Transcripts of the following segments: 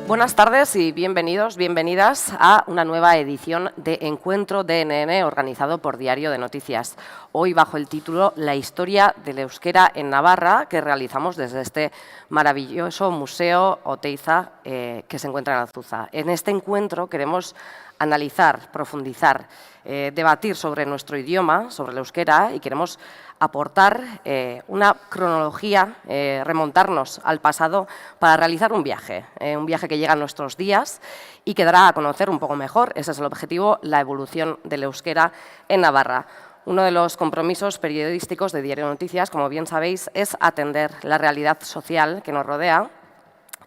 Buenas tardes y bienvenidos, bienvenidas a una nueva edición de Encuentro DNN organizado por Diario de Noticias. Hoy bajo el título La historia del euskera en Navarra, que realizamos desde este maravilloso Museo Oteiza que se encuentra en Alzuza. En este encuentro queremos analizar, profundizar, debatir sobre nuestro idioma, sobre el euskera, y queremos aportar una cronología, remontarnos al pasado para realizar un viaje que llega a nuestros días y que dará a conocer un poco mejor, ese es el objetivo, la evolución del euskera en Navarra. Uno de los compromisos periodísticos de Diario de Noticias, como bien sabéis, es atender la realidad social que nos rodea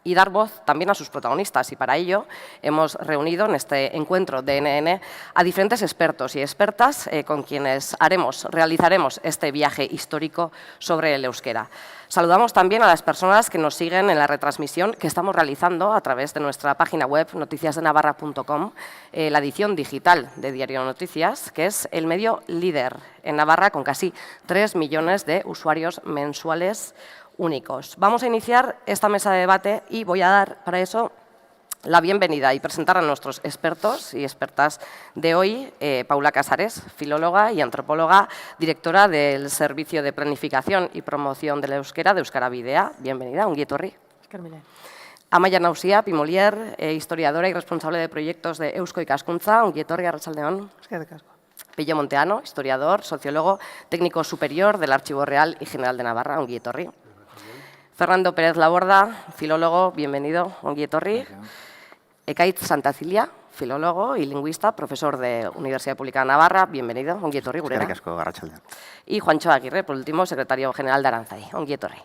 y dar voz también a sus protagonistas. Y para ello hemos reunido en este encuentro de DNN a diferentes expertos y expertas con quienes realizaremos este viaje histórico sobre el euskera. Saludamos también a las personas que nos siguen en la retransmisión que estamos realizando a través de nuestra página web noticiasdenavarra.com, la edición digital de Diario de Noticias, que es el medio líder en Navarra con casi 3 millones de usuarios mensuales únicos. Vamos a iniciar esta mesa de debate y voy a dar para eso la bienvenida y presentar a nuestros expertos y expertas de hoy. Paula Casares, filóloga y antropóloga, directora del Servicio de Planificación y Promoción del Euskera de Euskarabidea. Bienvenida, ongi etorri. Amaia Nausía Pimolier, historiadora y responsable de proyectos de Eusko Ikaskuntza. Ongi etorri, arratsaldeon. Pello Monteano, historiador, sociólogo, técnico superior del Archivo Real y General de Navarra. Ongi etorri. Fernando Pérez Laborda, filólogo, bienvenido, ongi etorri. Ekaitz Santacilia, filólogo y lingüista, profesor de Universidad Pública de Navarra, bienvenido, ongi etorri gurera. Y Juancho Aguirre, por último, secretario general de Aranzai, ongi etorri.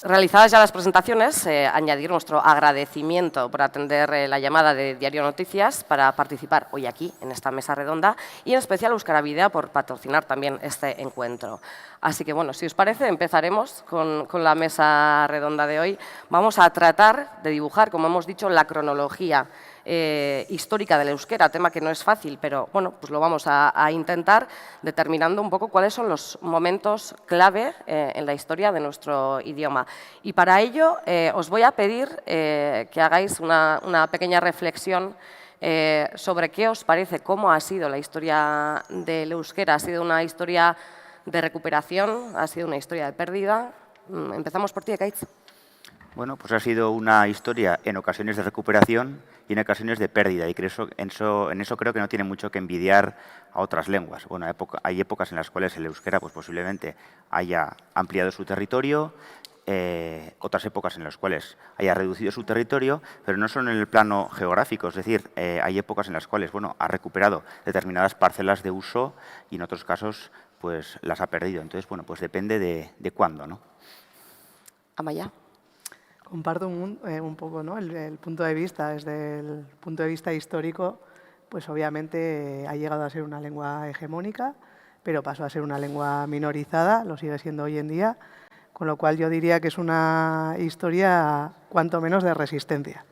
Realizadas ya las presentaciones, añadir nuestro agradecimiento por atender la llamada de Diario Noticias para participar hoy aquí, en esta mesa redonda, y en especial a Euskarabidea por patrocinar también este encuentro. Así que, bueno, si os parece, empezaremos con la mesa redonda de hoy. Vamos a tratar de dibujar, como hemos dicho, la cronología histórica del euskera, tema que no es fácil, pero bueno, pues lo vamos a intentar determinando un poco cuáles son los momentos clave en la historia de nuestro idioma. Y para ello os voy a pedir que hagáis una pequeña reflexión sobre qué os parece, cómo ha sido la historia del euskera. ¿Ha sido una historia de recuperación? ¿Ha sido una historia de pérdida? Empezamos por ti, Ekaitz. Bueno, pues ha sido una historia en ocasiones de recuperación y en ocasiones de pérdida, y en eso creo que no tiene mucho que envidiar a otras lenguas. Bueno, hay épocas en las cuales el euskera pues posiblemente haya ampliado su territorio, otras épocas en las cuales haya reducido su territorio, pero no solo en el plano geográfico, es decir, hay épocas en las cuales bueno, ha recuperado determinadas parcelas de uso y en otros casos pues las ha perdido. Entonces, bueno, pues depende de cuándo, ¿no? Amaya. Comparto un poco, ¿no? el punto de vista. Desde el punto de vista histórico, pues obviamente ha llegado a ser una lengua hegemónica, pero pasó a ser una lengua minorizada, lo sigue siendo hoy en día, con lo cual yo diría que es una historia cuanto menos de resistencia.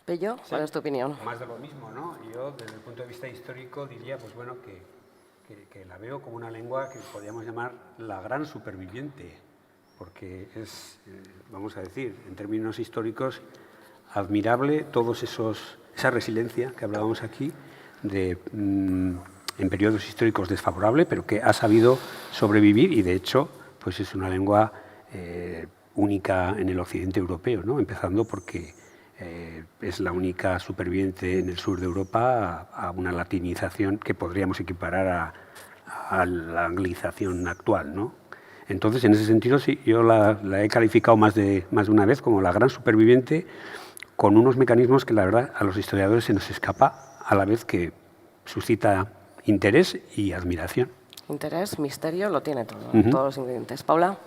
Pello, ¿cuál es tu opinión? Más de lo mismo, ¿no? Yo, desde el punto de vista histórico, diría pues bueno, que la veo como una lengua que podríamos llamar la gran superviviente, porque es, vamos a decir, en términos históricos, admirable esa resiliencia que hablábamos aquí, en periodos históricos desfavorables, pero que ha sabido sobrevivir y, de hecho, pues es una lengua única en el occidente europeo, ¿no? Empezando porque es la única superviviente en el sur de Europa a una latinización que podríamos equiparar a la anglización actual, ¿no? Entonces, en ese sentido, sí, yo la he calificado más de una vez como la gran superviviente, con unos mecanismos que, la verdad, a los historiadores se nos escapa, a la vez que suscita interés y admiración. Interés, misterio, lo tiene todo, todos los ingredientes. Paula.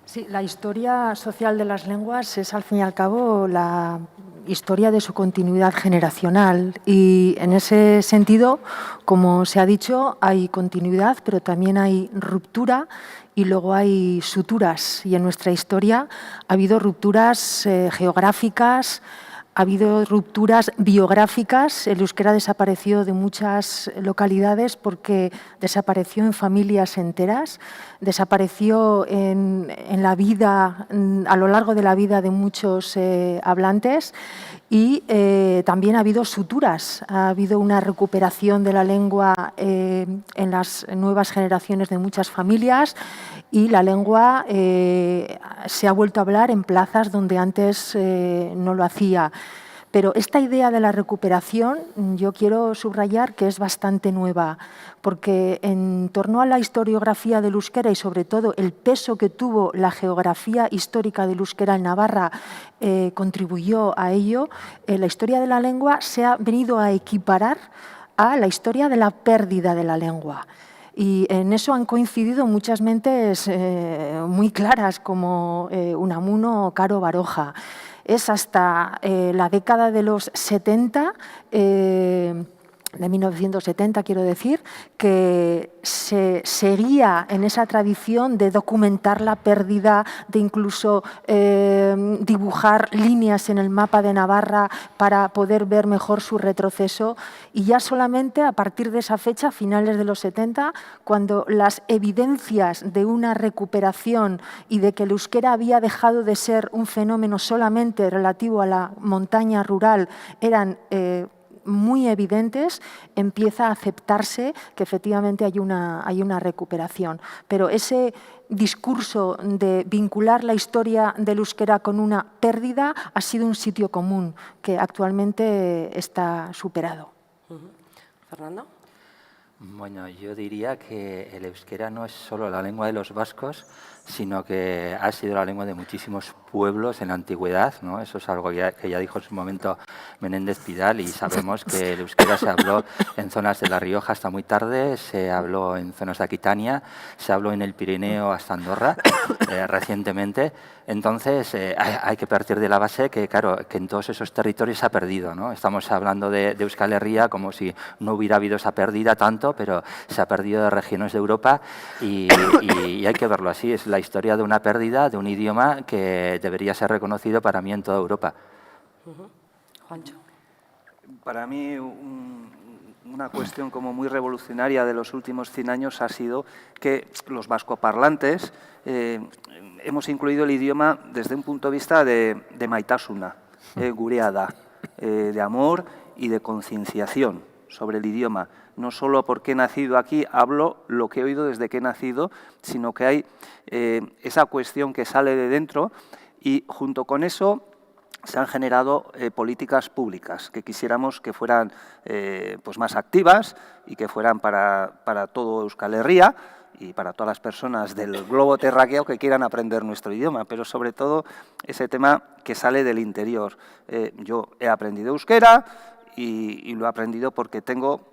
Sí, la historia social de las lenguas es, al fin y al cabo, la historia de su continuidad generacional y, en ese sentido, como se ha dicho, hay continuidad, pero también hay ruptura y luego hay suturas. Y en nuestra historia ha habido rupturas geográficas, Ha habido rupturas biográficas. El euskera desapareció de muchas localidades porque desapareció en familias enteras, desapareció en la vida, a lo largo de la vida de muchos hablantes, y también ha habido suturas. Ha habido una recuperación de la lengua en las nuevas generaciones de muchas familias, y la lengua se ha vuelto a hablar en plazas donde antes no lo hacía. Pero esta idea de la recuperación yo quiero subrayar que es bastante nueva, porque en torno a la historiografía del euskera y sobre todo el peso que tuvo la geografía histórica del euskera en Navarra contribuyó a ello, la historia de la lengua se ha venido a equiparar a la historia de la pérdida de la lengua. Y en eso han coincidido muchas mentes muy claras, como Unamuno o Caro Baroja. Es hasta la década de los 70, de 1970 quiero decir, que se seguía en esa tradición de documentar la pérdida, de incluso dibujar líneas en el mapa de Navarra para poder ver mejor su retroceso, y ya solamente a partir de esa fecha, finales de los 70, cuando las evidencias de una recuperación y de que el euskera había dejado de ser un fenómeno solamente relativo a la montaña rural eran muy evidentes, empieza a aceptarse que efectivamente hay una recuperación. Pero ese discurso de vincular la historia del euskera con una pérdida ha sido un sitio común que actualmente está superado. Fernando. Bueno, yo diría que el euskera no es solo la lengua de los vascos, sino que ha sido la lengua de muchísimos pueblos en la antigüedad, ¿no? Eso es algo que ya dijo en su momento Menéndez Pidal, y sabemos que el euskera se habló en zonas de La Rioja hasta muy tarde, se habló en zonas de Aquitania, se habló en el Pirineo hasta Andorra recientemente. Entonces hay que partir de la base que, claro, que en todos esos territorios se ha perdido, ¿no? Estamos hablando de Euskal Herria como si no hubiera habido esa pérdida tanto, pero se ha perdido de regiones de Europa y hay que verlo así. Es la historia de una pérdida de un idioma que debería ser reconocido para mí en toda Europa. Juancho. Para mí una cuestión como muy revolucionaria de los últimos 100 años ha sido que los vascoparlantes hemos incluido el idioma desde un punto de vista de maitasuna, gureada, de amor y de concienciación sobre el idioma. No solo porque he nacido aquí, hablo lo que he oído desde que he nacido, sino que hay esa cuestión que sale de dentro, y junto con eso se han generado políticas públicas que quisiéramos que fueran pues más activas y que fueran para todo Euskal Herria y para todas las personas del globo terráqueo que quieran aprender nuestro idioma, pero sobre todo ese tema que sale del interior. Yo he aprendido euskera y lo he aprendido porque tengo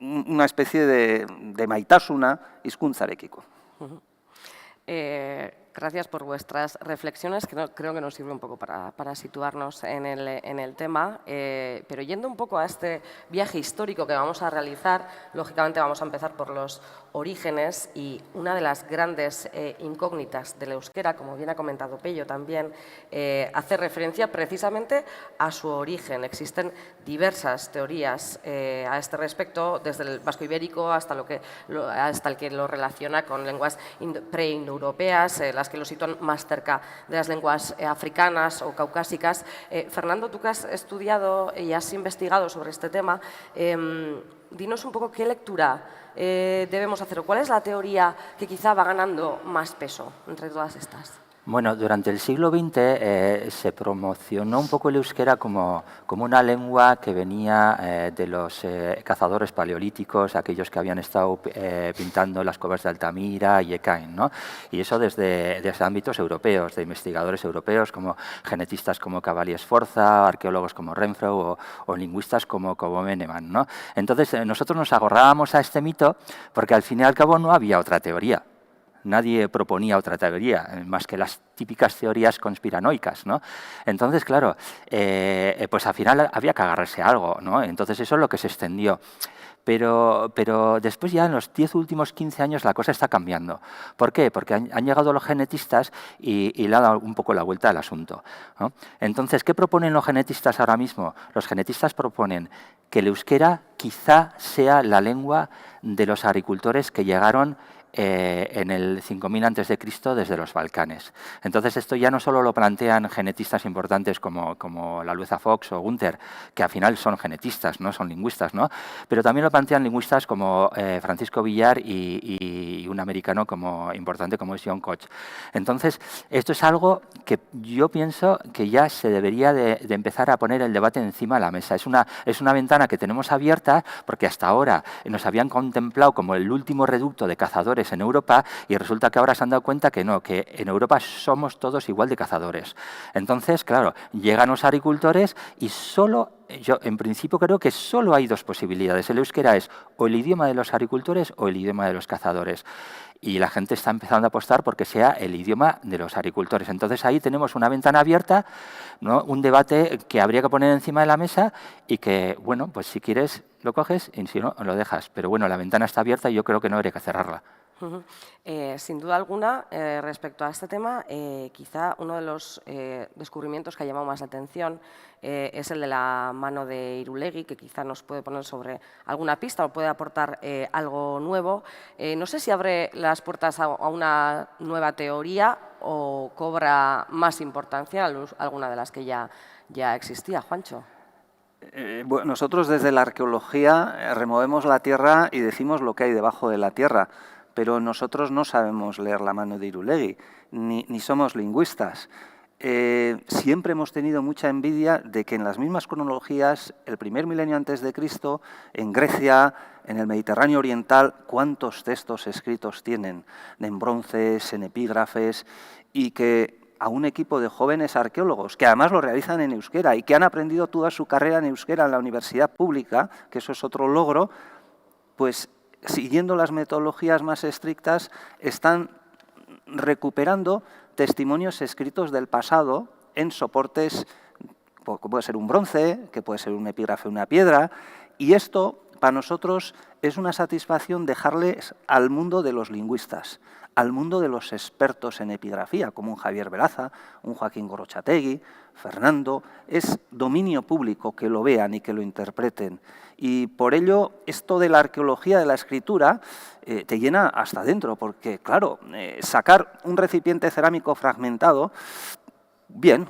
una especie de maitasuna hizkuntzarekiko. Gracias por vuestras reflexiones, que creo que nos sirve un poco para situarnos en el tema. Pero yendo un poco a este viaje histórico que vamos a realizar, lógicamente vamos a empezar por los orígenes, y una de las grandes incógnitas del euskera, como bien ha comentado Pello también, hace referencia precisamente a su origen. Existen diversas teorías a este respecto, desde el vasco ibérico hasta el que lo relaciona con lenguas preindoeuropeas, las que lo sitúan más cerca de las lenguas africanas o caucásicas. Fernando, tú que has estudiado y has investigado sobre este tema, dinos un poco qué lectura debemos hacer, o cuál es la teoría que quizá va ganando más peso entre todas estas. Bueno, durante el siglo XX se promocionó un poco el euskera como una lengua que venía de los cazadores paleolíticos, aquellos que habían estado pintando las cuevas de Altamira y Ekain, ¿no? Y eso desde ámbitos europeos, de investigadores europeos, como genetistas como Cavalli Sforza, arqueólogos como Renfrew o lingüistas como Meneman, ¿no? Entonces nosotros nos agarrábamos a este mito porque al fin y al cabo no había otra teoría. nadie proponía otra teoría, más que las típicas teorías conspiranoicas, ¿no? Entonces, claro, pues al final había que agarrarse a algo, ¿no? Entonces eso es lo que se extendió. Pero después ya en los 10 últimos 15 años la cosa está cambiando. ¿Por qué? Porque han llegado los genetistas y le han dado un poco la vuelta al asunto, ¿no? Entonces, ¿qué proponen los genetistas ahora mismo? Los genetistas proponen que el euskera quizá sea la lengua de los agricultores que llegaron en el 5000 a.C. desde los Balcanes. Entonces esto ya no solo lo plantean genetistas importantes como la Luisa Fox o Gunther, que al final son genetistas, no son lingüistas, ¿no? Pero también lo plantean lingüistas como Francisco Villar y un americano importante como es John Koch. Entonces esto es algo que yo pienso que ya se debería de empezar a poner el debate encima de la mesa. Es una ventana que tenemos abierta porque hasta ahora nos habían contemplado como el último reducto de cazadores en Europa y resulta que ahora se han dado cuenta que no, que en Europa somos todos igual de cazadores. Entonces, claro, llegan los agricultores y yo en principio creo que solo hay dos posibilidades. El euskera es o el idioma de los agricultores o el idioma de los cazadores. Y la gente está empezando a apostar porque sea el idioma de los agricultores. Entonces ahí tenemos una ventana abierta, ¿no? Un debate que habría que poner encima de la mesa y que, bueno, pues si quieres lo coges y si no, lo dejas. Pero bueno, la ventana está abierta y yo creo que no habría que cerrarla. Sin duda alguna, respecto a este tema, quizá uno de los descubrimientos que ha llamado más la atención es el de la mano de Irulegui, que quizá nos puede poner sobre alguna pista o puede aportar algo nuevo. No sé si abre las puertas a una nueva teoría o cobra más importancia alguna de las que ya existía. Juancho. Bueno, nosotros desde la arqueología removemos la tierra y decimos lo que hay debajo de la tierra. Pero nosotros no sabemos leer la mano de Irulegui, ni somos lingüistas. Siempre hemos tenido mucha envidia de que en las mismas cronologías, el primer milenio antes de Cristo, en Grecia, en el Mediterráneo oriental, cuántos textos escritos tienen, en bronces, en epígrafes, y que a un equipo de jóvenes arqueólogos, que además lo realizan en euskera y que han aprendido toda su carrera en euskera en la universidad pública, que eso es otro logro, pues siguiendo las metodologías más estrictas, están recuperando testimonios escritos del pasado en soportes, que puede ser un bronce, que puede ser un epígrafe, una piedra, y esto para nosotros es una satisfacción dejarles al mundo de los lingüistas, al mundo de los expertos en epigrafía, como un Javier Veraza, un Joaquín Gorrochategui, Fernando. Es dominio público que lo vean y que lo interpreten. Y por ello, esto de la arqueología de la escritura te llena hasta dentro, porque, claro, sacar un recipiente cerámico fragmentado, bien,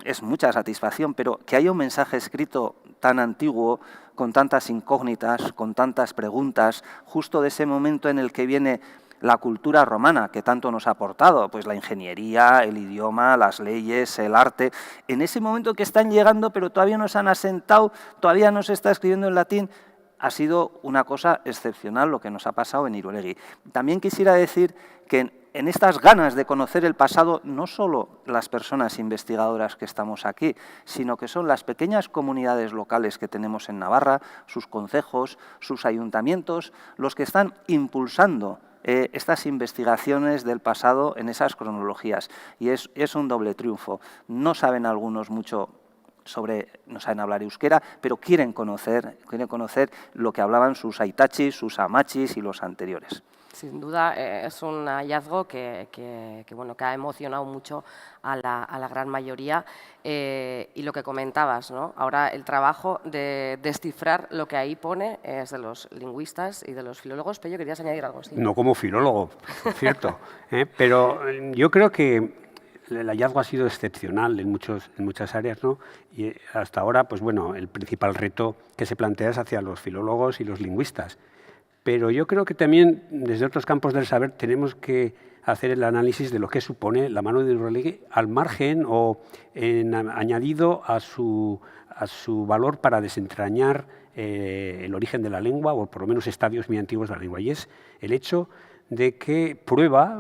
es mucha satisfacción, pero que haya un mensaje escrito tan antiguo, con tantas incógnitas, con tantas preguntas, justo de ese momento en el que viene la cultura romana, que tanto nos ha aportado, pues la ingeniería, el idioma, las leyes, el arte, en ese momento que están llegando, pero todavía no se han asentado, todavía no se está escribiendo en latín, ha sido una cosa excepcional lo que nos ha pasado en Irulegui. También quisiera decir que en estas ganas de conocer el pasado, no solo las personas investigadoras que estamos aquí, sino que son las pequeñas comunidades locales que tenemos en Navarra, sus concejos, sus ayuntamientos, los que están impulsando estas investigaciones del pasado en esas cronologías. Y es un doble triunfo. No saben algunos mucho no saben hablar euskera, pero quieren conocer lo que hablaban sus aitachis, sus amachis y los anteriores. Sin duda es un hallazgo que ha emocionado mucho a la gran mayoría. Y lo que comentabas, ¿no? Ahora el trabajo de descifrar lo que ahí pone es de los lingüistas y de los filólogos. Pero yo querías añadir algo, ¿sí? No como filólogo, por cierto, pero yo creo que el hallazgo ha sido excepcional en muchas áreas, ¿no? Y hasta ahora, pues bueno, el principal reto que se plantea es hacia los filólogos y los lingüistas. Pero yo creo que también, desde otros campos del saber, tenemos que hacer el análisis de lo que supone la mano de Irulegui al margen o añadido a su valor para desentrañar el origen de la lengua, o por lo menos estadios muy antiguos de la lengua. Y es el hecho de que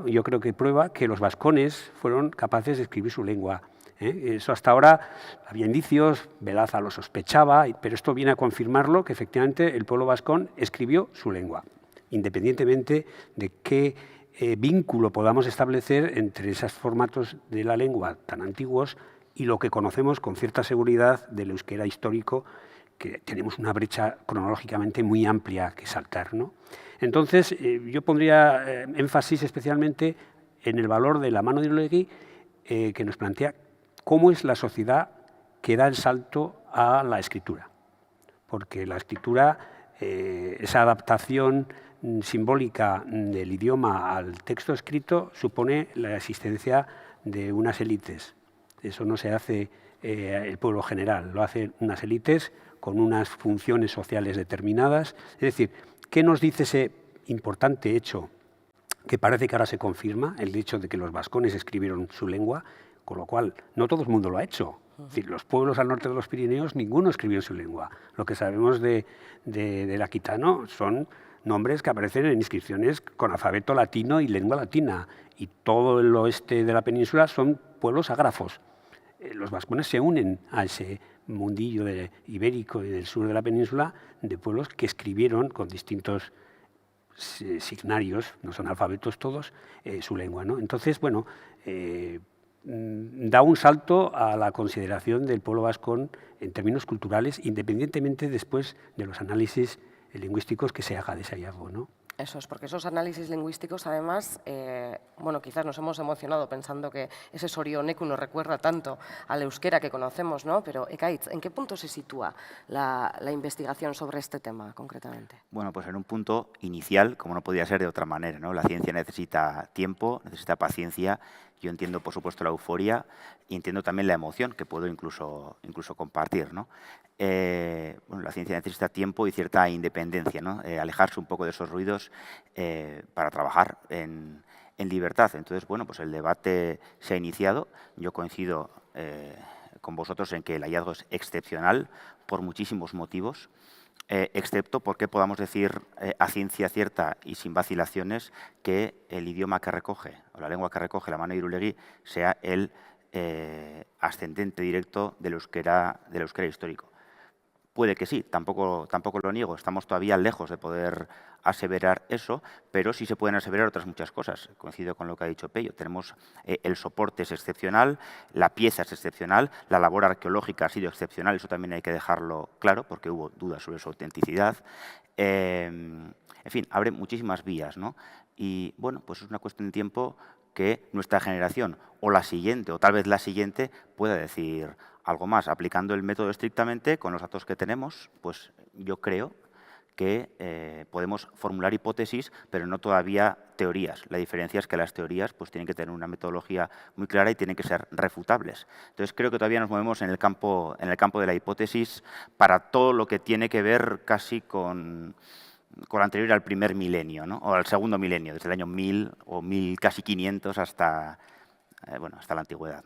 yo creo que prueba que los vascones fueron capaces de escribir su lengua. Eso hasta ahora había indicios, Velaza lo sospechaba, pero esto viene a confirmarlo, que efectivamente el pueblo vascón escribió su lengua, independientemente de qué vínculo podamos establecer entre esos formatos de la lengua tan antiguos y lo que conocemos con cierta seguridad del euskera histórico, que tenemos una brecha cronológicamente muy amplia que saltar, ¿no? Entonces, yo pondría énfasis especialmente en el valor de la mano de Irulegui, que nos plantea cómo es la sociedad que da el salto a la escritura. Porque la escritura, esa adaptación simbólica del idioma al texto escrito, supone la existencia de unas élites. Eso no se hace el pueblo general, lo hacen unas élites con unas funciones sociales determinadas. Es decir, ¿qué nos dice ese importante hecho que parece que ahora se confirma, el hecho de que los vascones escribieron su lengua, con lo cual no todo el mundo lo ha hecho? Es decir, los pueblos al norte de los Pirineos, ninguno escribió en su lengua. Lo que sabemos del aquitano son nombres que aparecen en inscripciones con alfabeto latino y lengua latina, y todo el oeste de la península son pueblos ágrafos. Los vascones se unen a ese mundillo ibérico y del sur de la península de pueblos que escribieron con distintos signarios, no son alfabetos todos, su lengua, ¿no? Entonces, bueno, da un salto a la consideración del pueblo vascón en términos culturales, independientemente después de los análisis lingüísticos que se haga de ese hallazgo, ¿no? Eso es, porque esos análisis lingüísticos, además, bueno, quizás nos hemos emocionado pensando que ese sorioneku nos recuerda tanto al euskera que conocemos, ¿no? Pero, Ekaitz, ¿en qué punto se sitúa la investigación sobre este tema, concretamente? Bueno, pues en un punto inicial, como no podía ser de otra manera, ¿no? La ciencia necesita tiempo, necesita paciencia. Yo entiendo, por supuesto, la euforia y entiendo también la emoción, que puedo incluso compartir, ¿no? Bueno, la ciencia necesita tiempo y cierta independencia, ¿no? Alejarse un poco de esos ruidos para trabajar en libertad. Entonces, bueno, pues el debate se ha iniciado. Yo coincido con vosotros en que el hallazgo es excepcional por muchísimos motivos, excepto porque podamos decir a ciencia cierta y sin vacilaciones que el idioma que recoge, o la lengua que recoge la mano de Irulegui, sea el ascendente directo del euskera histórico. Puede que sí, tampoco lo niego, estamos todavía lejos de poder aseverar eso, pero sí se pueden aseverar otras muchas cosas. Coincido con lo que ha dicho Pello, tenemos el soporte es excepcional, la pieza es excepcional, la labor arqueológica ha sido excepcional, eso también hay que dejarlo claro, porque hubo dudas sobre su autenticidad. En fin, abre muchísimas vías, ¿no? Y bueno, pues es una cuestión de tiempo que nuestra generación o la siguiente, o tal vez la siguiente, pueda decir algo más. Aplicando el método estrictamente, con los datos que tenemos, pues yo creo que podemos formular hipótesis, pero no todavía teorías. La diferencia es que las teorías pues, tienen que tener una metodología muy clara y tienen que ser refutables. Entonces, creo que todavía nos movemos en el campo de la hipótesis para todo lo que tiene que ver casi con lo anterior al primer milenio, ¿no? O al segundo milenio, desde el año 1000 o 1000, casi 500 hasta la antigüedad.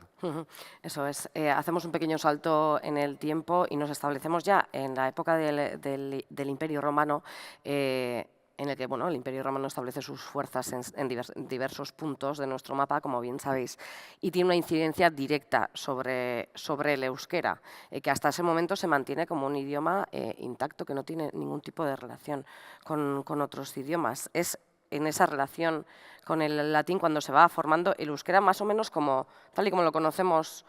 Eso es. Hacemos un pequeño salto en el tiempo y nos establecemos ya en la época del Imperio Romano, en el que bueno, el Imperio Romano establece sus fuerzas en diversos puntos de nuestro mapa, como bien sabéis, y tiene una incidencia directa sobre el euskera, que hasta ese momento se mantiene como un idioma intacto, que no tiene ningún tipo de relación con otros idiomas. Es en esa relación con el latín cuando se va formando el euskera más o menos tal y como lo conocemos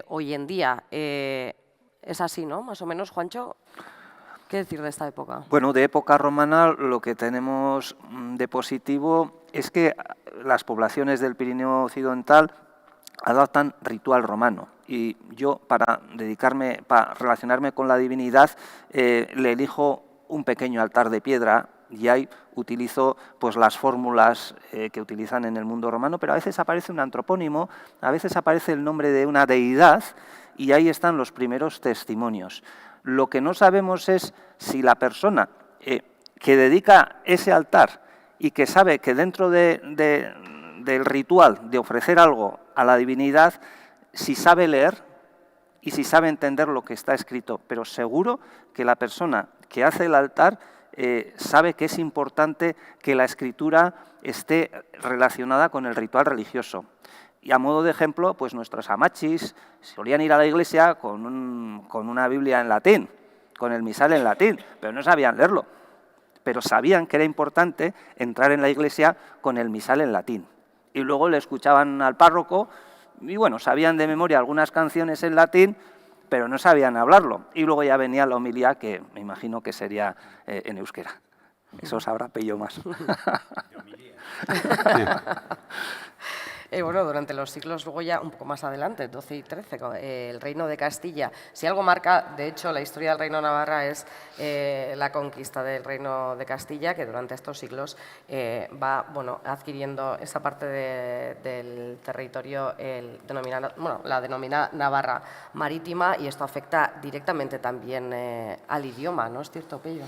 hoy en día. Es así, ¿no? Más o menos, Juancho. ¿Qué decir de esta época? Bueno, de época romana lo que tenemos de positivo es que las poblaciones del Pirineo Occidental adoptan ritual romano. Y yo, para relacionarme con la divinidad, le elijo un pequeño altar de piedra y ahí utilizo pues, las fórmulas que utilizan en el mundo romano, pero a veces aparece un antropónimo, a veces aparece el nombre de una deidad y ahí están los primeros testimonios. Lo que no sabemos es si la persona que dedica ese altar y que sabe que dentro del ritual de ofrecer algo a la divinidad, si sabe leer y si sabe entender lo que está escrito, pero seguro que la persona que hace el altar sabe que es importante que la escritura esté relacionada con el ritual religioso. Y a modo de ejemplo, pues nuestros amachis solían ir a la iglesia con una Biblia en latín, con el misal en latín, pero no sabían leerlo. pero sabían que era importante entrar en la iglesia con el misal en latín. Y luego le escuchaban al párroco y, bueno, sabían de memoria algunas canciones en latín, pero no sabían hablarlo. Y luego ya venía la homilía, que me imagino que sería en euskera. Eso sabrá Pello más. Bueno, durante los siglos, luego ya un poco más adelante, 12 y 13, el Reino de Castilla. Si algo marca, de hecho, la historia del Reino de Navarra es la conquista del Reino de Castilla, que durante estos siglos va adquiriendo esa parte del territorio, la denominada Navarra marítima, y esto afecta directamente también al idioma, ¿no es cierto, Pello?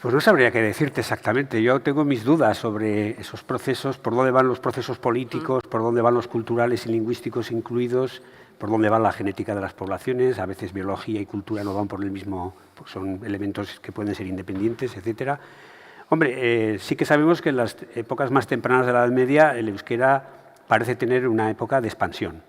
Pues no sabría qué decirte exactamente. Yo tengo mis dudas sobre esos procesos, por dónde van los procesos políticos, por dónde van los culturales y lingüísticos incluidos, por dónde va la genética de las poblaciones. A veces biología y cultura no van por el mismo, pues son elementos que pueden ser independientes, etcétera. Hombre, sí que sabemos que en las épocas más tempranas de la Edad Media el euskera parece tener una época de expansión.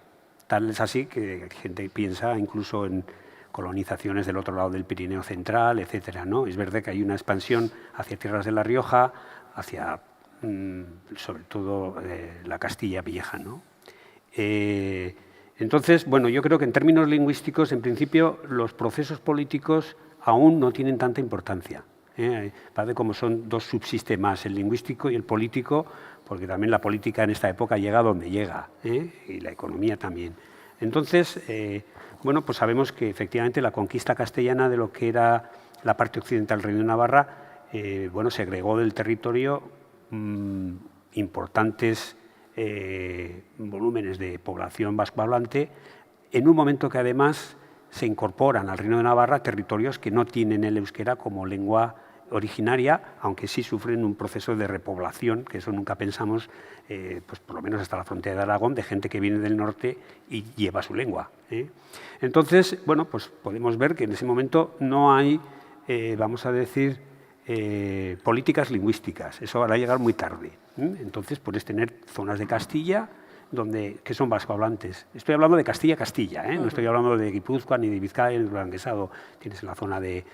Tal es así que gente piensa incluso en colonizaciones del otro lado del Pirineo central, etcétera, ¿no? Es verdad que hay una expansión hacia tierras de La Rioja, hacia, sobre todo, la Castilla Vieja, ¿no? Entonces, bueno, yo creo que en términos lingüísticos, en principio, los procesos políticos aún no tienen tanta importancia. Parece como son dos subsistemas, el lingüístico y el político, porque también la política en esta época llega donde llega, y la economía también. Entonces, bueno, pues sabemos que efectivamente la conquista castellana de lo que era la parte occidental del Reino de Navarra, bueno, segregó del territorio importantes volúmenes de población vascohablante, en un momento que además se incorporan al Reino de Navarra territorios que no tienen el euskera como lengua originaria, aunque sí sufren un proceso de repoblación, que eso nunca pensamos, pues por lo menos hasta la frontera de Aragón, de gente que viene del norte y lleva su lengua. Entonces, bueno, pues podemos ver que en ese momento no hay, vamos a decir, políticas lingüísticas. Eso va a llegar muy tarde. Entonces, puedes tener zonas de Castilla que son vascohablantes. Estoy hablando de Castilla, no estoy hablando de Guipúzcoa, ni de Vizcaya, ni de Duranguesado. Tienes en la zona de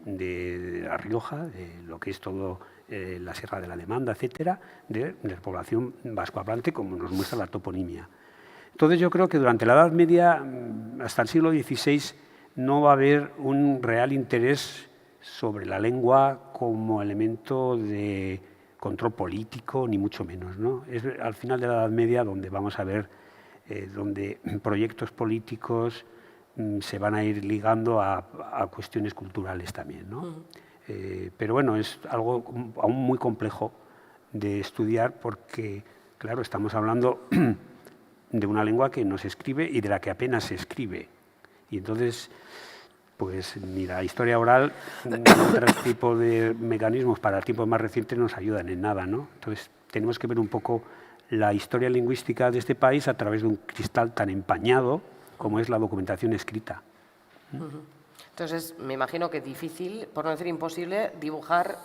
La Rioja, de lo que es todo la Sierra de la Demanda, etcétera, de población vascohablante, como nos muestra la toponimia. Entonces, yo creo que durante la Edad Media, hasta el siglo XVI, no va a haber un real interés sobre la lengua como elemento de control político, ni mucho menos, ¿no? Es al final de la Edad Media donde vamos a ver donde proyectos políticos se van a ir ligando a cuestiones culturales también, ¿no? Pero bueno, es algo aún muy complejo de estudiar porque, claro, estamos hablando de una lengua que no se escribe y de la que apenas se escribe. Y entonces, pues ni la historia oral ni otro tipo de mecanismos para tiempos más recientes nos ayudan en nada, ¿no? Entonces, tenemos que ver un poco la historia lingüística de este país a través de un cristal tan empañado como es la documentación escrita. Entonces, me imagino que es difícil, por no decir imposible, dibujar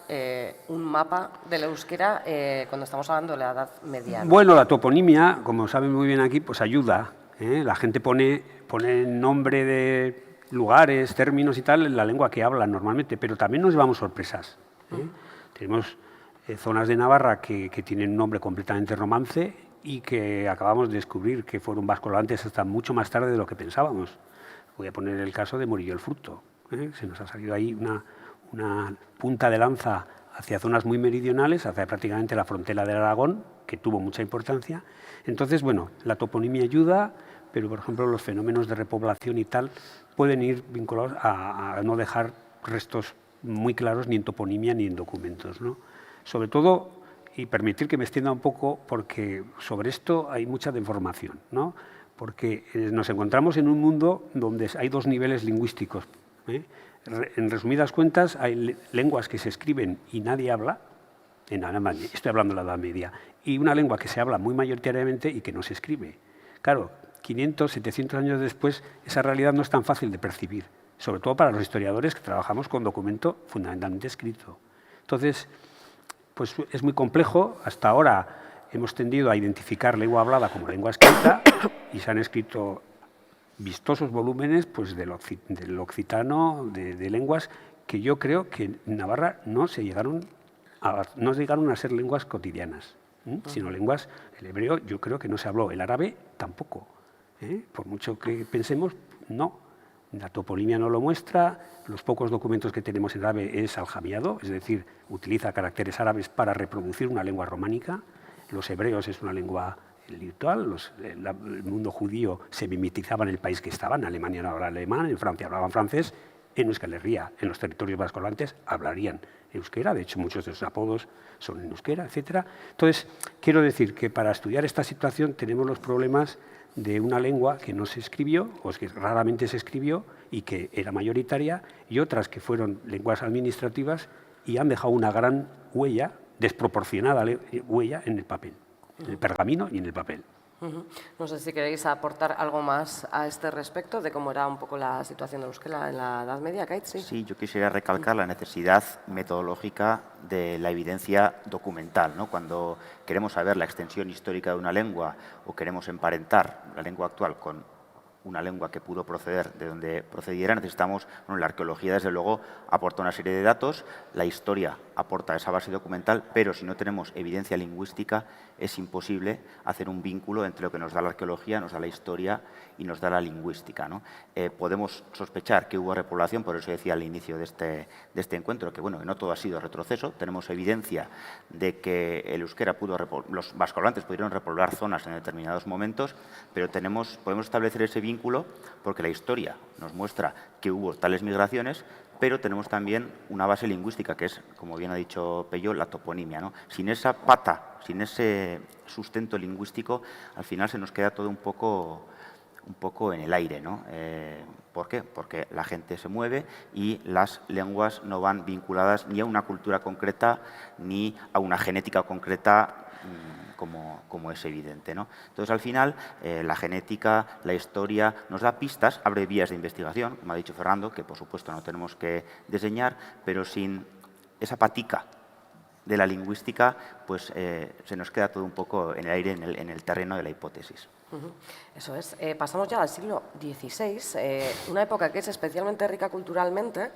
un mapa del euskera cuando estamos hablando de la Edad Media, ¿no? Bueno, la toponimia, como saben muy bien aquí, pues ayuda. La gente pone nombre de lugares, términos y tal en la lengua que hablan normalmente, pero también nos llevamos sorpresas. Tenemos zonas de Navarra que tienen un nombre completamente romance y que acabamos de descubrir que fueron vascohablantes hasta mucho más tarde de lo que pensábamos. Voy a poner el caso de Morillo el Fruto. Se nos ha salido ahí una punta de lanza hacia zonas muy meridionales, hacia prácticamente la frontera del Aragón, que tuvo mucha importancia. Entonces, bueno, la toponimia ayuda, pero, por ejemplo, los fenómenos de repoblación y tal pueden ir vinculados a no dejar restos muy claros ni en toponimia ni en documentos, ¿no? Sobre todo, y permitir que me extienda un poco, porque sobre esto hay mucha desinformación, ¿no? Porque nos encontramos en un mundo donde hay dos niveles lingüísticos. En resumidas cuentas, hay lenguas que se escriben y nadie habla, en Alemania, estoy hablando de la Edad Media, y una lengua que se habla muy mayoritariamente y que no se escribe. Claro, 500, 700 años después, esa realidad no es tan fácil de percibir, sobre todo para los historiadores que trabajamos con documento fundamentalmente escrito. Entonces, pues es muy complejo. Hasta ahora hemos tendido a identificar lengua hablada como lengua escrita y se han escrito vistosos volúmenes pues, del occitano, de lenguas que yo creo que en Navarra no llegaron a ser lenguas cotidianas, sino lenguas, el hebreo yo creo que no se habló, el árabe tampoco. Por mucho que pensemos, no. La toponimia no lo muestra, los pocos documentos que tenemos en árabe es aljamiado, es decir, utiliza caracteres árabes para reproducir una lengua románica. Los hebreos es una lengua litual, el mundo judío se mimetizaba en el país que estaba, en Alemania no hablaban alemán, en Francia hablaban francés, en Euskal Herria, en los territorios vascolantes, hablarían euskera, de hecho muchos de sus apodos son en euskera, etc. Entonces, quiero decir que para estudiar esta situación tenemos los problemas de una lengua que no se escribió, o que raramente se escribió y que era mayoritaria, y otras que fueron lenguas administrativas y han dejado una gran huella, desproporcionada huella en el papel, en el pergamino y en el papel. No sé si queréis aportar algo más a este respecto de cómo era un poco la situación de euskera en la Edad Media, Kait, ¿sí? Sí, yo quisiera recalcar la necesidad metodológica de la evidencia documental, ¿no? Cuando queremos saber la extensión histórica de una lengua o queremos emparentar la lengua actual con una lengua que pudo proceder de donde procediera, necesitamos, bueno, la arqueología desde luego aporta una serie de datos, la historia aporta esa base documental, pero si no tenemos evidencia lingüística es imposible hacer un vínculo entre lo que nos da la arqueología, nos da la historia y nos da la lingüística, ¿no? Podemos sospechar que hubo repoblación, por eso decía al inicio de este encuentro que, bueno, que no todo ha sido retroceso, tenemos evidencia de que el euskera los vascohablante pudieron repoblar zonas en determinados momentos, pero podemos establecer ese vínculo porque la historia nos muestra que hubo tales migraciones, pero tenemos también una base lingüística que es, como bien ha dicho Pello, la toponimia, ¿no? Sin esa pata, sin ese sustento lingüístico, al final se nos queda todo un poco en el aire, ¿no? ¿Por qué? Porque la gente se mueve y las lenguas no van vinculadas ni a una cultura concreta ni a una genética concreta, como es evidente, ¿no? Entonces, al final, la genética, la historia, nos da pistas, abre vías de investigación, como ha dicho Fernando, que por supuesto no tenemos que diseñar, pero sin esa patica de la lingüística, pues se nos queda todo un poco en el aire, en el terreno de la hipótesis. Eso es. Pasamos ya al siglo XVI, una época que es especialmente rica culturalmente,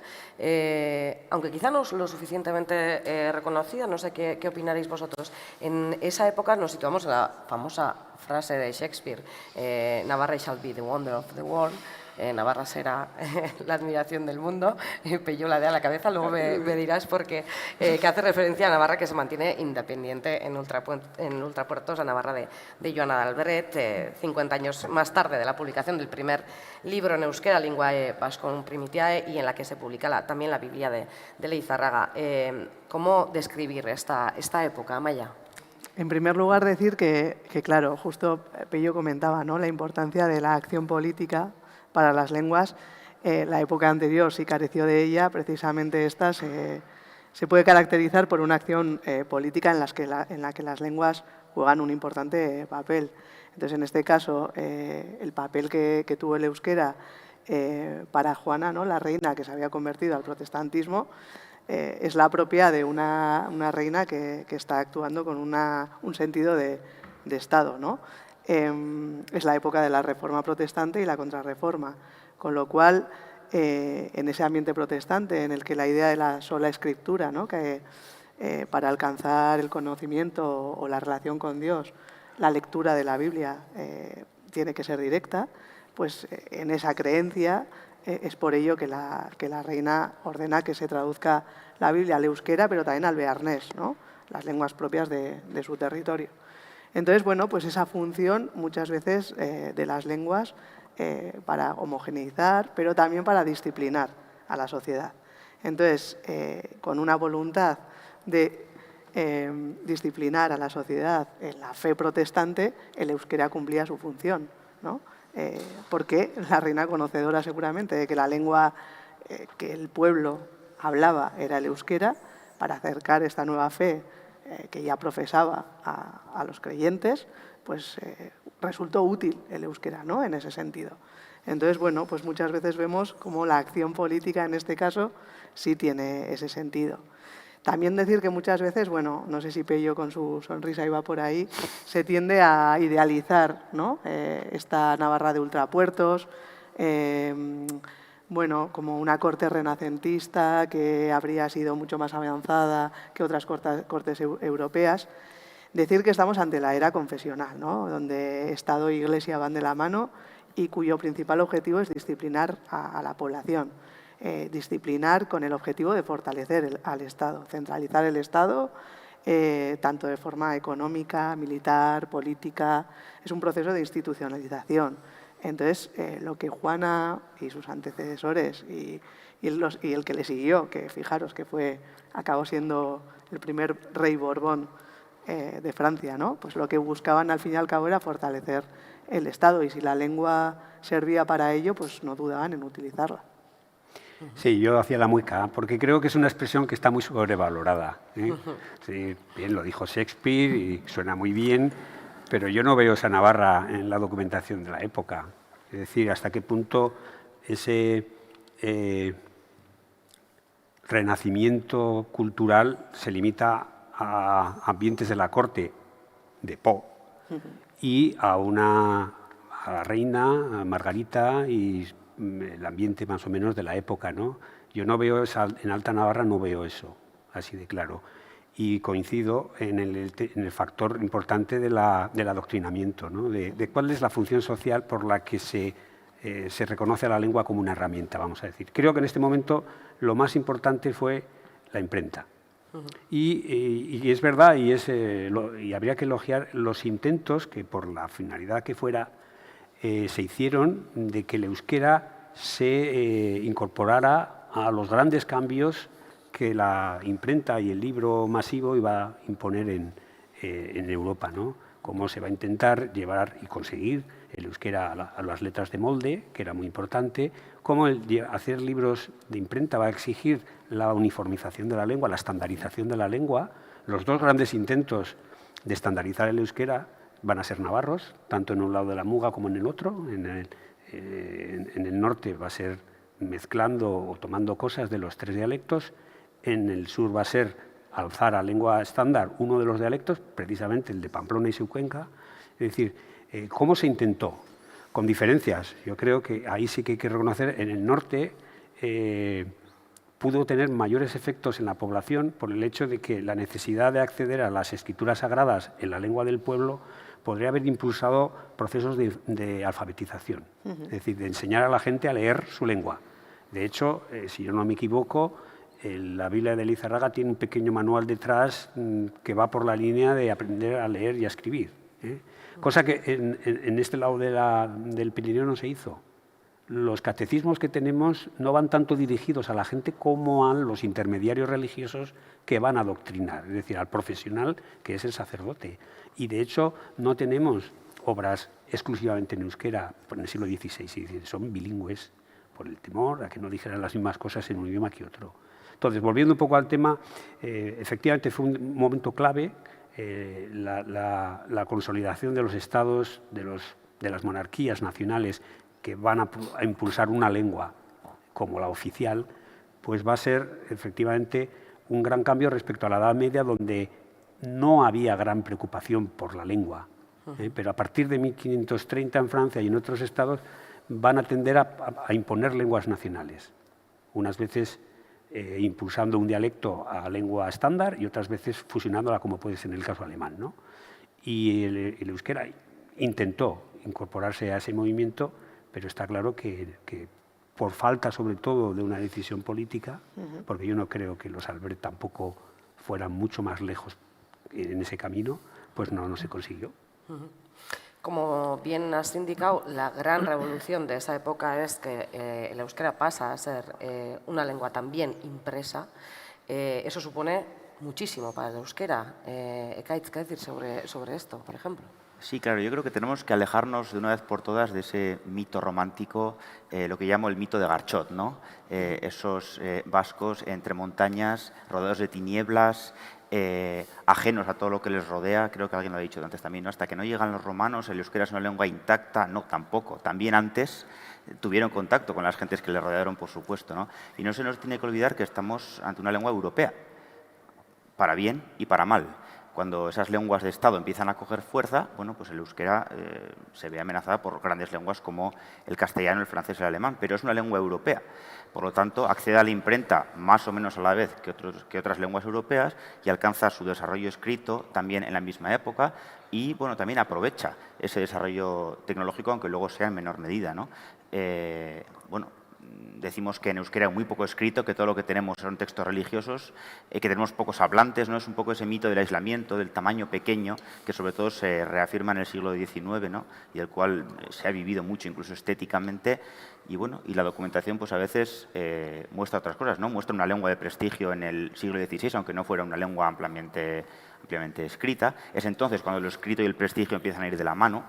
aunque quizá no es lo suficientemente reconocida, no sé qué opinaréis vosotros. En esa época nos situamos en la famosa frase de Shakespeare, Navarra shall be the wonder of the world. Navarra será la admiración del mundo, Pello la de a la cabeza, luego me dirás porque que hace referencia a Navarra que se mantiene independiente en ultrapuertos, a Navarra de Joan Adalbert, 50 años más tarde de la publicación del primer libro en euskera, Linguae Vascon Primitiae, y en la que se publica también la Biblia de Leizarraga. ¿Cómo describir esta época, Amaya? En primer lugar, decir que claro, justo Pello comentaba, ¿no?, la importancia de la acción política para las lenguas. La época anterior sí careció de ella, precisamente esta se puede caracterizar por una acción política en la que las lenguas juegan un importante papel. Entonces, en este caso, el papel que tuvo el euskera para Juana, ¿no?, la reina que se había convertido al protestantismo, es la propia de una reina que está actuando con un sentido de Estado, ¿no? Es la época de la Reforma protestante y la Contrarreforma, con lo cual, en ese ambiente protestante en el que la idea de la sola escritura, ¿no?, que para alcanzar el conocimiento o la relación con Dios, la lectura de la Biblia tiene que ser directa, pues en esa creencia es por ello que la reina ordena que se traduzca la Biblia al euskera, pero también al bearnés, ¿no?, las lenguas propias de su territorio. Entonces, bueno, pues esa función muchas veces de las lenguas para homogeneizar, pero también para disciplinar a la sociedad. Entonces, con una voluntad de disciplinar a la sociedad en la fe protestante, el euskera cumplía su función, ¿no? Porque la reina, conocedora seguramente de que la lengua que el pueblo hablaba era el euskera, para acercar esta nueva fe que ya profesaba a los creyentes, pues resultó útil el euskera, ¿no?, en ese sentido. Entonces, bueno, pues muchas veces vemos cómo la acción política en este caso sí tiene ese sentido. También decir que muchas veces, bueno, no sé si Pello con su sonrisa iba por ahí, se tiende a idealizar, ¿no?, esta Navarra de ultrapuertos, bueno, como una corte renacentista que habría sido mucho más avanzada que otras cortes europeas. Decir que estamos ante la era confesional, ¿no? Donde Estado e Iglesia van de la mano y cuyo principal objetivo es disciplinar a la población. Disciplinar con el objetivo de fortalecer al Estado, centralizar el Estado, tanto de forma económica, militar, política. Es un proceso de institucionalización. Entonces, lo que Juana y sus antecesores y el que le siguió, que fijaros que acabó siendo el primer rey Borbón de Francia, ¿no? Pues lo que buscaban al fin y al cabo era fortalecer el Estado, y si la lengua servía para ello, pues no dudaban en utilizarla. Sí, yo hacía la mueca, porque creo que es una expresión que está muy sobrevalorada, ¿eh? Sí, bien, lo dijo Shakespeare y suena muy bien, pero yo no veo esa Navarra en la documentación de la época. Es decir, hasta qué punto ese renacimiento cultural se limita a ambientes de la corte de Po y a la reina, a Margarita, y el ambiente más o menos de la época, ¿no? Yo no veo en Alta Navarra, no veo eso, así de claro. Y coincido en el factor importante del adoctrinamiento, ¿no? De cuál es la función social por la que se reconoce a la lengua como una herramienta, vamos a decir. Creo que en este momento lo más importante fue la imprenta. Y es verdad, y habría que elogiar los intentos que, por la finalidad que fuera, se hicieron de que el euskera se incorporara a los grandes cambios que la imprenta y el libro masivo iba a imponer en Europa, ¿no? Cómo se va a intentar llevar y conseguir el euskera a las letras de molde, que era muy importante, cómo hacer libros de imprenta va a exigir la uniformización de la lengua, la estandarización de la lengua. Los dos grandes intentos de estandarizar el euskera van a ser navarros, tanto en un lado de la Muga como en el otro. En el norte va a ser mezclando o tomando cosas de los tres dialectos. En el sur va a ser alzar a lengua estándar uno de los dialectos, precisamente el de Pamplona y su cuenca. Es decir, ¿cómo se intentó? Con diferencias. Yo creo que ahí sí que hay que reconocer, en el norte pudo tener mayores efectos en la población por el hecho de que la necesidad de acceder a las escrituras sagradas en la lengua del pueblo podría haber impulsado procesos de alfabetización, es decir, de enseñar a la gente a leer su lengua. De hecho, si yo no me equivoco, la Biblia de Lizarraga tiene un pequeño manual detrás que va por la línea de aprender a leer y a escribir, cosa que en este lado del Pirineo no se hizo. Los catecismos que tenemos no van tanto dirigidos a la gente como a los intermediarios religiosos que van a adoctrinar, es decir, al profesional que es el sacerdote. Y de hecho no tenemos obras exclusivamente en euskera en el siglo XVI, es decir, son bilingües por el temor a que no dijeran las mismas cosas en un idioma que otro. Entonces, volviendo un poco al tema, efectivamente fue un momento clave la consolidación de los estados, de las monarquías nacionales que van a impulsar una lengua como la oficial, pues va a ser efectivamente un gran cambio respecto a la Edad Media, donde no había gran preocupación por la lengua. Pero a partir de 1530 en Francia y en otros estados van a tender a imponer lenguas nacionales, unas veces impulsando un dialecto a lengua estándar y otras veces fusionándola, como puede ser en el caso alemán, ¿no? Y el euskera intentó incorporarse a ese movimiento, pero está claro que por falta sobre todo de una decisión política, porque yo no creo que los Albert tampoco fueran mucho más lejos en ese camino, pues no se consiguió. Como bien has indicado, la gran revolución de esa época es que el euskera pasa a ser una lengua también impresa. Eso supone muchísimo para el euskera. Ekaitz, ¿qué decir sobre esto, por ejemplo? Sí, claro, yo creo que tenemos que alejarnos de una vez por todas de ese mito romántico, lo que llamo el mito de Garchot, ¿no? Esos vascos entre montañas, rodeados de tinieblas, ajenos a todo lo que les rodea. Creo que alguien lo ha dicho antes también, ¿no? Hasta que no llegan los romanos, el euskera es una lengua intacta. No, tampoco. También antes tuvieron contacto con las gentes que les rodearon, por supuesto, ¿no? Y no se nos tiene que olvidar que estamos ante una lengua europea, para bien y para mal. cuando esas lenguas de Estado empiezan a coger fuerza, bueno, pues el euskera se ve amenazada por grandes lenguas como el castellano, el francés y el alemán, pero es una lengua europea. Por lo tanto, accede a la imprenta más o menos a la vez que otras lenguas europeas y alcanza su desarrollo escrito también en la misma época y, bueno, también aprovecha ese desarrollo tecnológico, aunque luego sea en menor medida, ¿no? Bueno, decimos que en euskera hay muy poco escrito, que todo lo que tenemos son textos religiosos, que tenemos pocos hablantes, ¿no? Es un poco ese mito del aislamiento, del tamaño pequeño, que sobre todo se reafirma en el siglo XIX, ¿no? Y el cual se ha vivido mucho, incluso estéticamente. Y bueno, y la documentación pues a veces muestra otras cosas, ¿no? Muestra una lengua de prestigio en el siglo XVI, aunque no fuera una lengua ampliamente escrita. Es entonces cuando lo escrito y el prestigio empiezan a ir de la mano,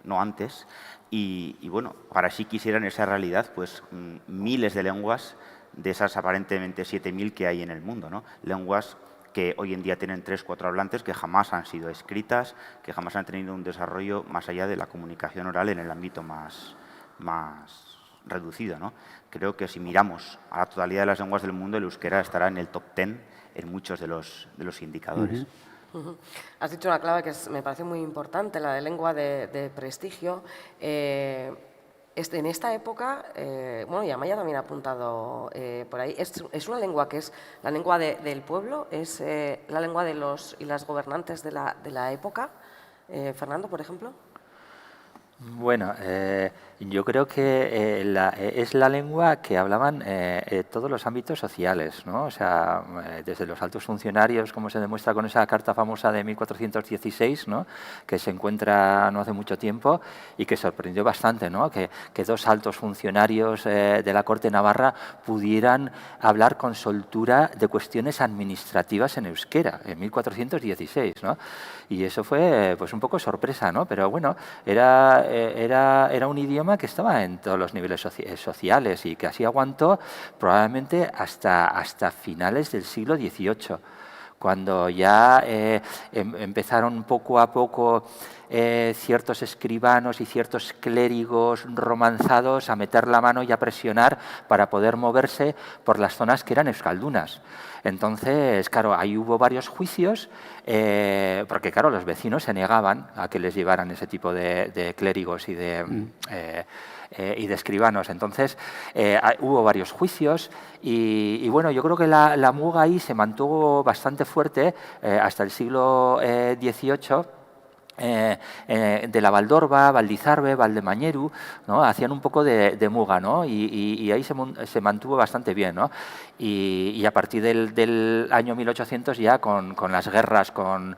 no antes. Y bueno, para si quisieran esa realidad, pues miles de lenguas de esas aparentemente 7.000 que hay en el mundo, ¿no? Lenguas que hoy en día tienen 3 o 4 hablantes, que jamás han sido escritas, que jamás han tenido un desarrollo más allá de la comunicación oral en el ámbito más reducido, ¿no? Creo que si miramos a la totalidad de las lenguas del mundo, el euskera estará en el top 10 en muchos de los indicadores. Has dicho una clave que me parece muy importante, la de lengua de prestigio. En esta época, bueno, y Amaya también ha apuntado por ahí, es una lengua que es la lengua del pueblo, es la lengua de los y las gobernantes de la época. Fernando, por ejemplo. Bueno, yo creo que es la lengua que hablaban todos los ámbitos sociales, ¿no? O sea, desde los altos funcionarios, como se demuestra con esa carta famosa de 1416, ¿no? Que se encuentra no hace mucho tiempo y que sorprendió bastante, ¿no? Que 2 altos funcionarios de la corte navarra pudieran hablar con soltura de cuestiones administrativas en euskera, en 1416, ¿no? Y eso fue pues un poco sorpresa, ¿no? Pero bueno, era un idioma que estaba en todos los niveles sociales y que así aguantó probablemente hasta finales del siglo XVIII, cuando ya empezaron poco a poco ciertos escribanos y ciertos clérigos romanzados a meter la mano y a presionar para poder moverse por las zonas que eran euskaldunas. Entonces, claro, ahí hubo varios juicios, porque claro, los vecinos se negaban a que les llevaran ese tipo de clérigos y de escribanos. Entonces, hubo varios juicios y bueno, yo creo que la muga ahí se mantuvo bastante fuerte hasta el siglo XVIII. De la Valdorba, Valdizarbe, Valdemañeru, ¿no? Hacían un poco de muga, ¿no? Y ahí se mantuvo bastante bien, ¿no? Y a partir del año 1800 ya con las guerras, con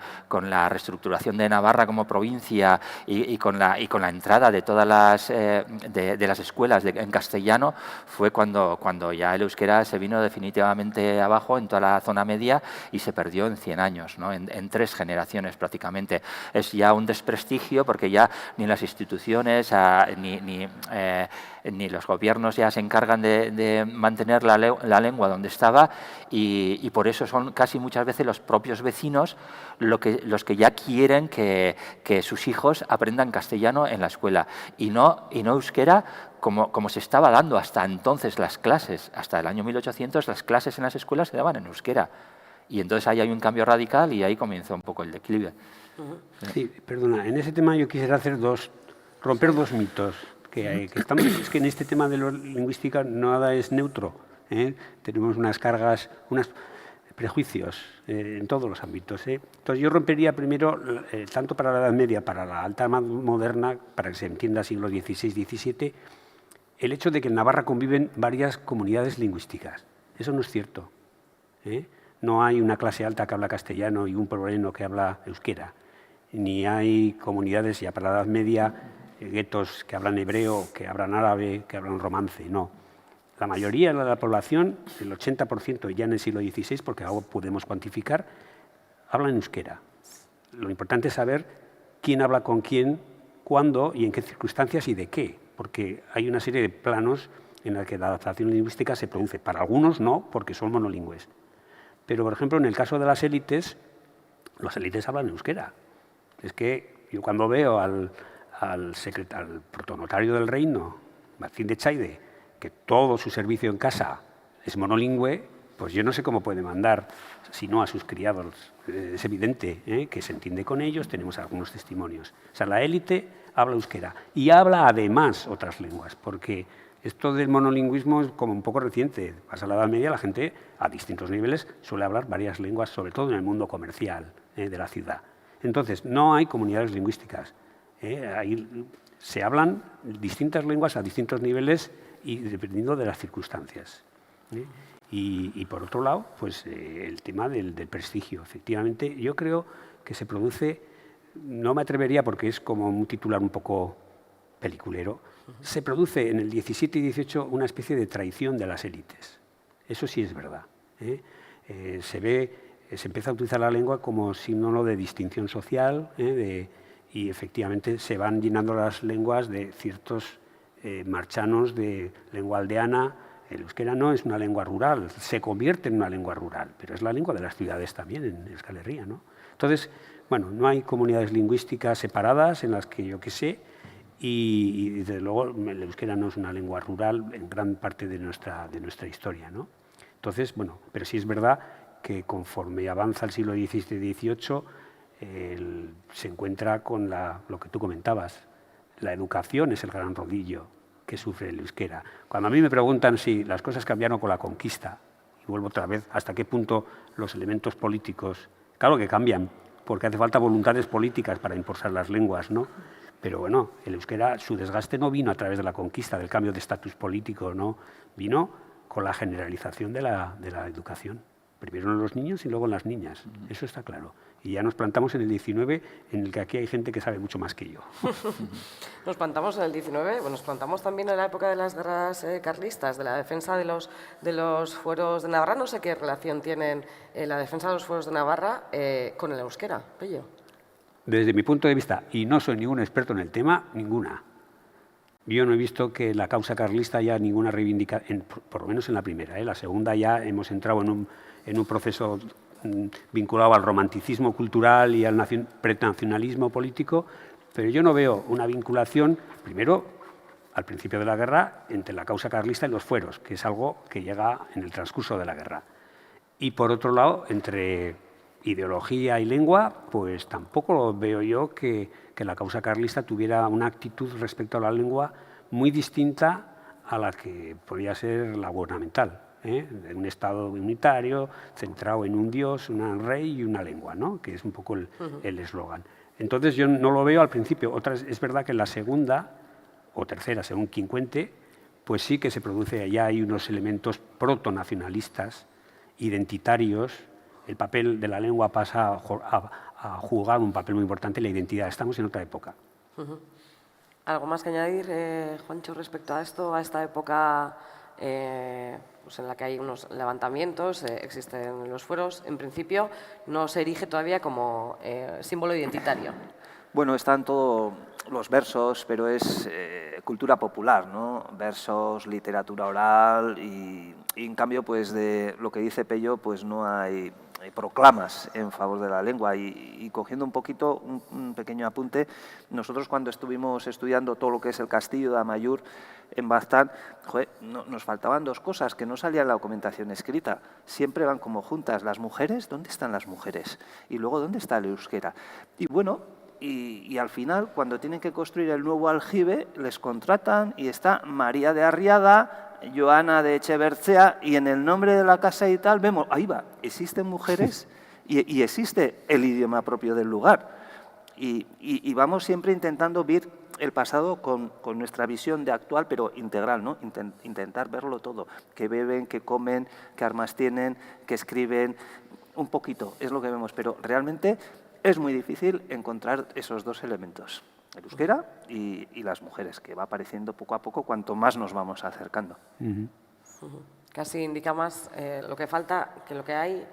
la reestructuración de Navarra como provincia y con la entrada de todas las escuelas en castellano, fue cuando ya el euskera se vino definitivamente abajo en toda la zona media y se perdió en 100 años, ¿no? En 3 generaciones prácticamente. Es ya un desprestigio porque ya ni las instituciones ni los gobiernos ya se encargan de mantener la lengua donde estaba y por eso son casi muchas veces los propios vecinos los que ya quieren que sus hijos aprendan castellano en la escuela y no euskera como se estaba dando hasta entonces las clases. Hasta el año 1800 las clases en las escuelas se daban en euskera y entonces ahí hay un cambio radical y ahí comenzó un poco el declive. Sí, perdona, en ese tema yo quisiera romper 2 mitos que estamos. Es que en este tema de la lingüística nada es neutro, ¿eh? Tenemos unas cargas, unos prejuicios en todos los ámbitos, ¿eh? Entonces yo rompería primero, tanto para la Edad Media, para la alta moderna, para que se entienda siglo XVI-XVII, el hecho de que en Navarra conviven varias comunidades lingüísticas. Eso no es cierto, ¿eh? No hay una clase alta que habla castellano y un pobleno que habla euskera. Ni hay comunidades, ya para la Edad Media, guetos que hablan hebreo, que hablan árabe, que hablan romance, no. La mayoría de la población, el 80% ya en el siglo XVI, porque ahora podemos cuantificar, hablan euskera. Lo importante es saber quién habla con quién, cuándo y en qué circunstancias y de qué, porque hay una serie de planos en los que la adaptación lingüística se produce. Para algunos no, porque son monolingües. Pero, por ejemplo, en el caso de las élites hablan euskera. Es que yo cuando veo al protonotario del reino, Martín de Chaide, que todo su servicio en casa es monolingüe, pues yo no sé cómo puede mandar, si no a sus criados. Es evidente que se entiende con ellos, tenemos algunos testimonios. O sea, la élite habla euskera y habla además otras lenguas, porque esto del monolingüismo es como un poco reciente. Pasa la Edad Media, la gente a distintos niveles suele hablar varias lenguas, sobre todo en el mundo comercial de la ciudad. Entonces, no hay comunidades lingüísticas. Ahí se hablan distintas lenguas a distintos niveles y dependiendo de las circunstancias. Y por otro lado, pues el tema del prestigio. Efectivamente, yo creo que se produce, no me atrevería porque es como un titular un poco peliculero, se produce en el 17 y 18 una especie de traición de las élites. Eso sí es verdad. Se empieza a utilizar la lengua como símbolo de distinción social y efectivamente se van llenando las lenguas de ciertos marchanos de lengua aldeana. El euskera no es una lengua rural, se convierte en una lengua rural, pero es la lengua de las ciudades también en Euskal Herria, ¿no? Entonces, bueno, no hay comunidades lingüísticas separadas en las que yo que sé, y desde luego el euskera no es una lengua rural en gran parte de nuestra historia, ¿no? Entonces, bueno, pero sí es verdad que conforme avanza el siglo XVII y XVIII se encuentra con lo que tú comentabas, la educación es el gran rodillo que sufre el euskera. Cuando a mí me preguntan si las cosas cambiaron con la conquista, y vuelvo otra vez, hasta qué punto los elementos políticos, claro que cambian, porque hace falta voluntades políticas para impulsar las lenguas, ¿no? Pero bueno, el euskera, su desgaste no vino a través de la conquista, del cambio de estatus político, no, vino con la generalización de la educación. Primero en los niños y luego en las niñas, eso está claro. Y ya nos plantamos en el 19, en el que aquí hay gente que sabe mucho más que yo. Nos plantamos en el 19, bueno, nos plantamos también en la época de las guerras carlistas, de la defensa de los fueros de Navarra. No sé qué relación tienen la defensa de los fueros de Navarra con el euskera, Pello. Desde mi punto de vista, y no soy ningún experto en el tema, ninguna. Yo no he visto que la causa carlista haya ninguna reivindicación, por lo menos en la primera. La segunda ya hemos entrado en un proceso vinculado al romanticismo cultural y al prenacionalismo político, pero yo no veo una vinculación, primero, al principio de la guerra, entre la causa carlista y los fueros, que es algo que llega en el transcurso de la guerra. Y por otro lado, entre ideología y lengua, pues tampoco lo veo yo que la causa carlista tuviera una actitud respecto a la lengua muy distinta a la que podía ser la gubernamental. De un Estado unitario, centrado en un dios, un rey y una lengua, ¿no? Que es un poco el eslogan. Entonces yo no lo veo al principio. Es verdad que en la segunda o tercera, según quien cuente, pues sí que se produce, ya hay unos elementos protonacionalistas, identitarios. El papel de la lengua pasa a jugar un papel muy importante en la identidad. Estamos en otra época. ¿Algo más que añadir, Juancho, respecto a esto, a esta época pues en la que hay unos levantamientos, existen los fueros? En principio no se erige todavía como símbolo identitario. Bueno, están todos los versos, pero es cultura popular, ¿no? Versos, literatura oral y en cambio, pues de lo que dice Pello, pues no hay proclamas en favor de la lengua. Y cogiendo un poquito, un pequeño apunte, nosotros cuando estuvimos estudiando todo lo que es el castillo de Amaiur en Baztán, nos faltaban dos cosas, que no salía en la documentación escrita. Siempre van como juntas. Las mujeres, ¿dónde están las mujeres? Y luego, ¿dónde está el euskera? Y bueno, y al final, cuando tienen que construir el nuevo aljibe, les contratan y está María de Arriada, Joana de Echevertzea, y en el nombre de la casa y tal, vemos, ahí va, existen mujeres y existe el idioma propio del lugar. Y vamos siempre intentando ver el pasado con nuestra visión de actual, pero integral, ¿no? Intentar verlo todo, que beben, que comen, que armas tienen, que escriben, un poquito, es lo que vemos, pero realmente es muy difícil encontrar esos dos elementos, el euskera y las mujeres, que va apareciendo poco a poco cuanto más nos vamos acercando. Casi indica más lo que falta que lo que hay,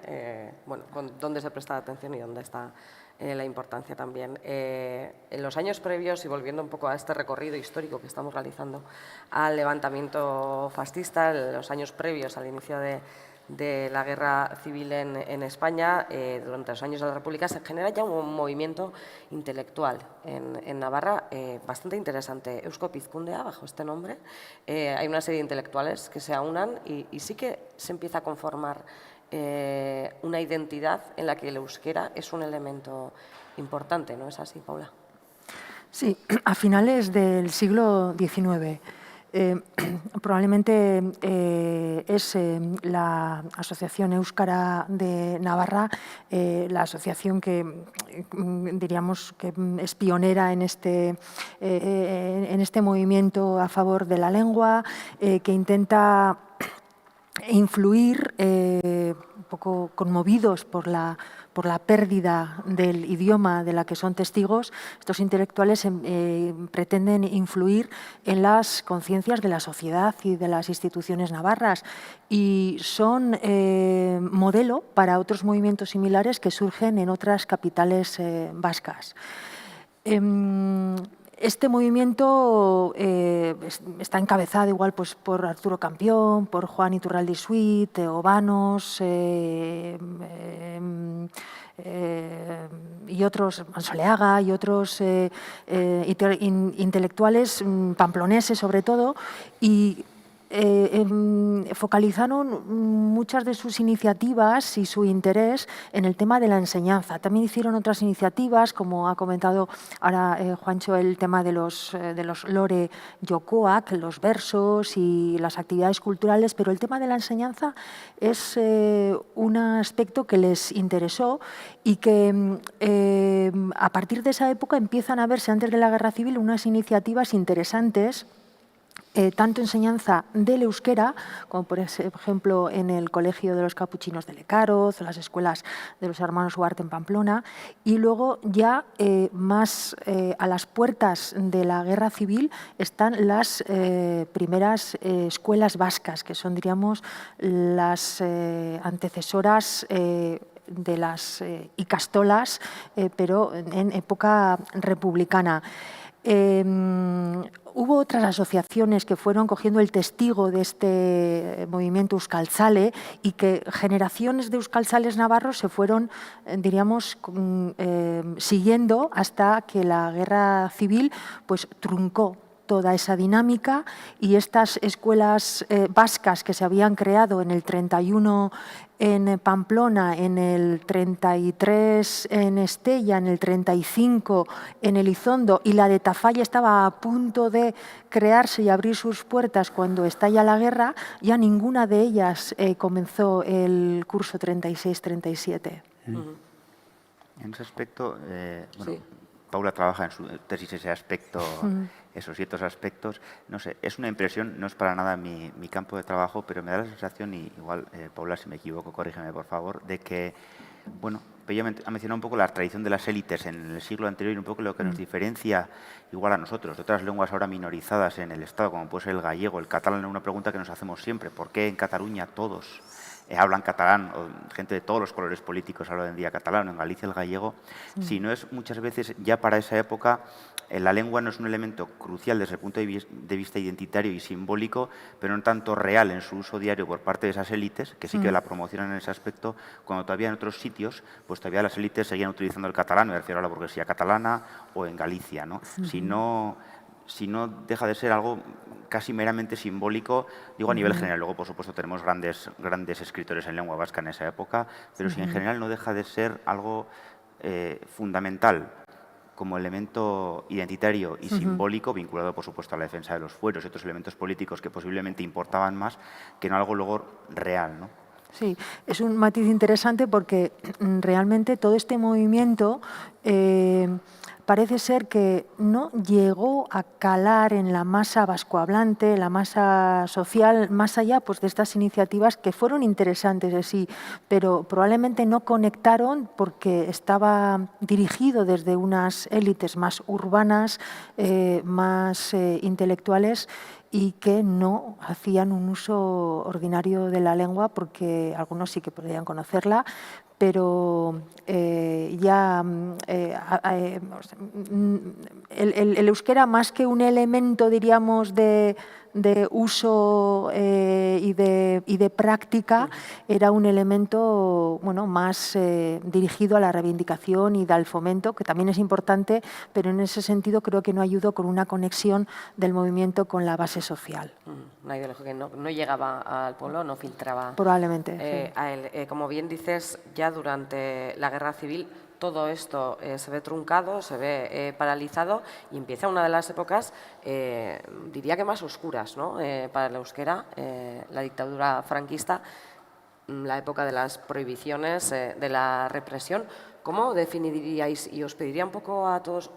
bueno, con dónde se presta atención y dónde está la importancia también. En los años previos, y volviendo un poco a este recorrido histórico que estamos realizando al levantamiento fascista, en los años previos al inicio de de la guerra civil en España, durante los años de la República, se genera ya un movimiento intelectual en Navarra bastante interesante. Eusko Pizkundea, bajo este nombre, hay una serie de intelectuales que se aunan y sí que se empieza a conformar una identidad en la que el euskera es un elemento importante, ¿no es así, Paula? Sí, a finales del siglo XIX. Probablemente es la Asociación Euskara de Navarra la asociación que diríamos que es pionera en este movimiento a favor de la lengua, que intenta influir, un poco conmovidos por la pérdida del idioma de la que son testigos. Estos intelectuales pretenden influir en las conciencias de la sociedad y de las instituciones navarras y son modelo para otros movimientos similares que surgen en otras capitales vascas. Este movimiento está encabezado igual pues, por Arturo Campión, por Juan Iturralde Suit, Obanos y otros, Mansoleaga y otros intelectuales pamploneses sobre todo, y focalizaron muchas de sus iniciativas y su interés en el tema de la enseñanza. También hicieron otras iniciativas, como ha comentado ahora Juancho, el tema de los lore jokoak, los versos y las actividades culturales, pero el tema de la enseñanza es un aspecto que les interesó y que a partir de esa época empiezan a verse, antes de la Guerra Civil, unas iniciativas interesantes, tanto enseñanza del euskera, como por ejemplo en el Colegio de los Capuchinos de Lecaroz, las escuelas de los hermanos Huarte en Pamplona, y luego ya más a las puertas de la Guerra Civil están las primeras escuelas vascas, que son, diríamos, las antecesoras de las ikastolas, pero en época republicana. Hubo otras asociaciones que fueron cogiendo el testigo de este movimiento euskaltzale y que generaciones de euskaltzales navarros se fueron, diríamos, siguiendo hasta que la guerra civil pues, truncó toda esa dinámica y estas escuelas vascas que se habían creado en el 31 en Pamplona, en el 33 en Estella, en el 35 en Elizondo y la de Tafalla estaba a punto de crearse y abrir sus puertas cuando estalla la guerra, ya ninguna de ellas comenzó el curso 36-37. En ese aspecto, bueno, Sí. Paula trabaja en su tesis ese aspecto, esos ciertos aspectos. No sé, es una impresión, no es para nada mi campo de trabajo, pero me da la sensación, y igual, Paula, si me equivoco, corrígeme por favor, de que, bueno, ella ha mencionado un poco la tradición de las élites en el siglo anterior y un poco lo que nos diferencia igual a nosotros de otras lenguas ahora minorizadas en el Estado, como puede ser el gallego, el catalán. Una pregunta que nos hacemos siempre: ¿por qué en Cataluña todos hablan catalán, o gente de todos los colores políticos habla hoy en día catalán, o en Galicia el gallego? Si no es muchas veces, ya para esa época, la lengua no es un elemento crucial desde el punto de vista identitario y simbólico, pero no tanto real en su uso diario por parte de esas élites, que sí que la promocionan en ese aspecto, cuando todavía en otros sitios, pues todavía las élites seguían utilizando el catalán, me refiero a la burguesía catalana o en Galicia, ¿no? Si no deja de ser algo casi meramente simbólico, digo a nivel general. Luego, por supuesto, tenemos grandes escritores en lengua vasca en esa época, pero si en general no deja de ser algo fundamental como elemento identitario y simbólico, vinculado, por supuesto, a la defensa de los fueros y otros elementos políticos que posiblemente importaban más, que no algo luego real, ¿no? Sí, es un matiz interesante porque realmente todo este movimiento parece ser que no llegó a calar en la masa vascohablante, la masa social, más allá pues, de estas iniciativas que fueron interesantes, sí, pero probablemente no conectaron porque estaba dirigido desde unas élites más urbanas, más intelectuales, y que no hacían un uso ordinario de la lengua, porque algunos sí que podían conocerla, pero ya el euskera, más que un elemento, diríamos, de de uso y de práctica era un elemento más dirigido a la reivindicación y al fomento, que también es importante, pero en ese sentido creo que no ayudó con una conexión del movimiento con la base social. Una ideología que no llegaba al pueblo, no filtraba Probablemente, sí. a él. Como bien dices, ya durante la Guerra Civil todo esto se ve truncado, se ve paralizado y empieza una de las épocas, diría que más oscuras, ¿no? Para el euskera, la dictadura franquista, la época de las prohibiciones, de la represión. ¿Cómo definiríais, y os pediría un poco a todos,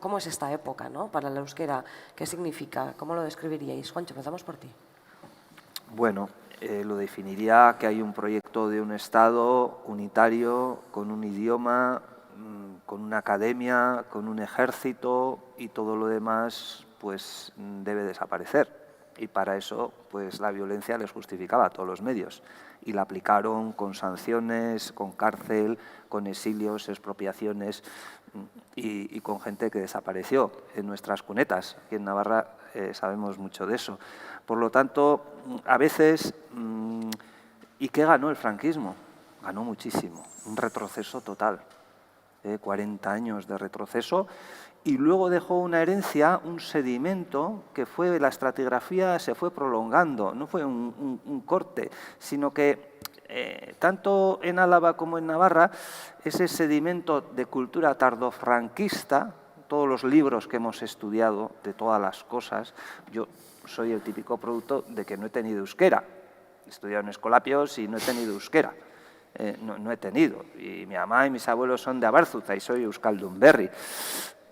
cómo es esta época, ¿no? Para el euskera? ¿Qué significa? ¿Cómo lo describiríais? Juancho, empezamos por ti. Bueno, lo definiría que hay un proyecto de un Estado unitario, con un idioma, con una academia, con un ejército, y todo lo demás pues debe desaparecer. Y para eso pues la violencia les justificaba a todos los medios. Y la aplicaron con sanciones, con cárcel, con exilios, expropiaciones y con gente que desapareció en nuestras cunetas. Aquí en Navarra sabemos mucho de eso. Por lo tanto, a veces, ¿y qué ganó el franquismo? Ganó muchísimo, un retroceso total, 40 años de retroceso, y luego dejó una herencia, un sedimento, que fue la estratigrafía, se fue prolongando, no fue un corte, sino que tanto en Álava como en Navarra, ese sedimento de cultura tardofranquista, todos los libros que hemos estudiado de todas las cosas, yo soy el típico producto de que no he tenido euskera. He estudiado en Escolapios y no he tenido euskera. No he tenido. Y mi mamá y mis abuelos son de Abarzuza y soy euskaldunberri.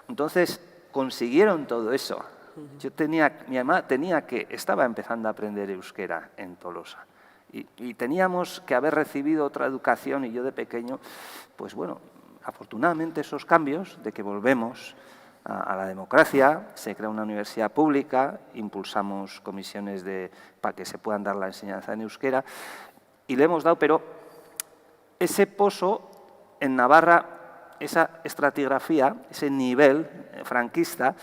Entonces, consiguieron todo eso. Mi mamá estaba empezando a aprender euskera en Tolosa. Y teníamos que haber recibido otra educación, y yo de pequeño, pues bueno, afortunadamente esos cambios de que volvemos a la democracia, se crea una universidad pública, impulsamos comisiones para que se puedan dar la enseñanza en euskera, y le hemos dado, pero ese pozo en Navarra, esa estratigrafía, ese nivel franquista,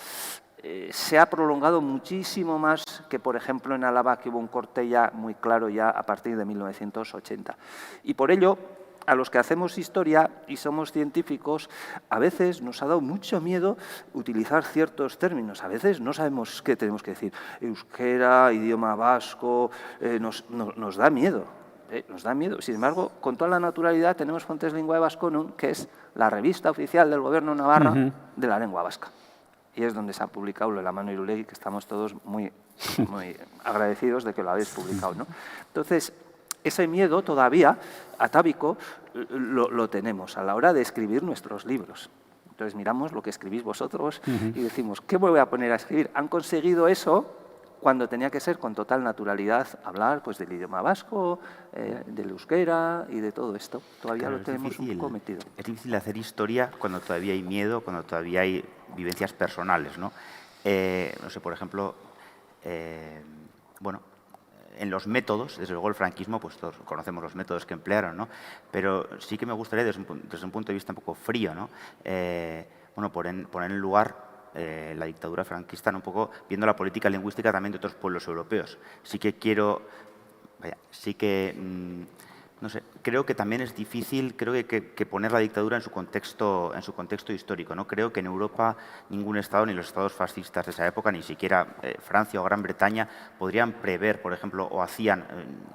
se ha prolongado muchísimo más que, por ejemplo, en Álava, que hubo un corte ya muy claro ya a partir de 1980. Y por ello, a los que hacemos historia y somos científicos, a veces nos ha dado mucho miedo utilizar ciertos términos. A veces no sabemos qué tenemos que decir. Euskera, idioma vasco, nos da miedo. Nos da miedo. Sin embargo, con toda la naturalidad tenemos Fontes Linguae Vasconum, que es la revista oficial del Gobierno de Navarra de la lengua vasca. Y es donde se ha publicado lo de la mano Irulegui, que estamos todos muy agradecidos de que lo habéis publicado, ¿no? Entonces, ese miedo todavía, atávico, lo tenemos a la hora de escribir nuestros libros. Entonces miramos lo que escribís vosotros y decimos, ¿qué me voy a poner a escribir? Han conseguido eso cuando tenía que ser con total naturalidad hablar pues, del idioma vasco, del euskera y de todo esto. Todavía lo tenemos un poco metido. Es difícil hacer historia cuando todavía hay miedo, cuando todavía hay vivencias personales, ¿no? No sé, por ejemplo, bueno, en los métodos, desde luego el franquismo, pues todos conocemos los métodos que emplearon, ¿no? Pero sí que me gustaría, desde un punto de vista un poco frío, ¿no? Bueno, poner en lugar la dictadura franquista, ¿no? Un poco viendo la política lingüística también de otros pueblos europeos. Sí que no sé, creo que también es difícil, creo que poner la dictadura en su contexto histórico, ¿no? Creo que en Europa ningún Estado, ni los Estados fascistas de esa época, ni siquiera Francia o Gran Bretaña, podrían prever, por ejemplo, o hacían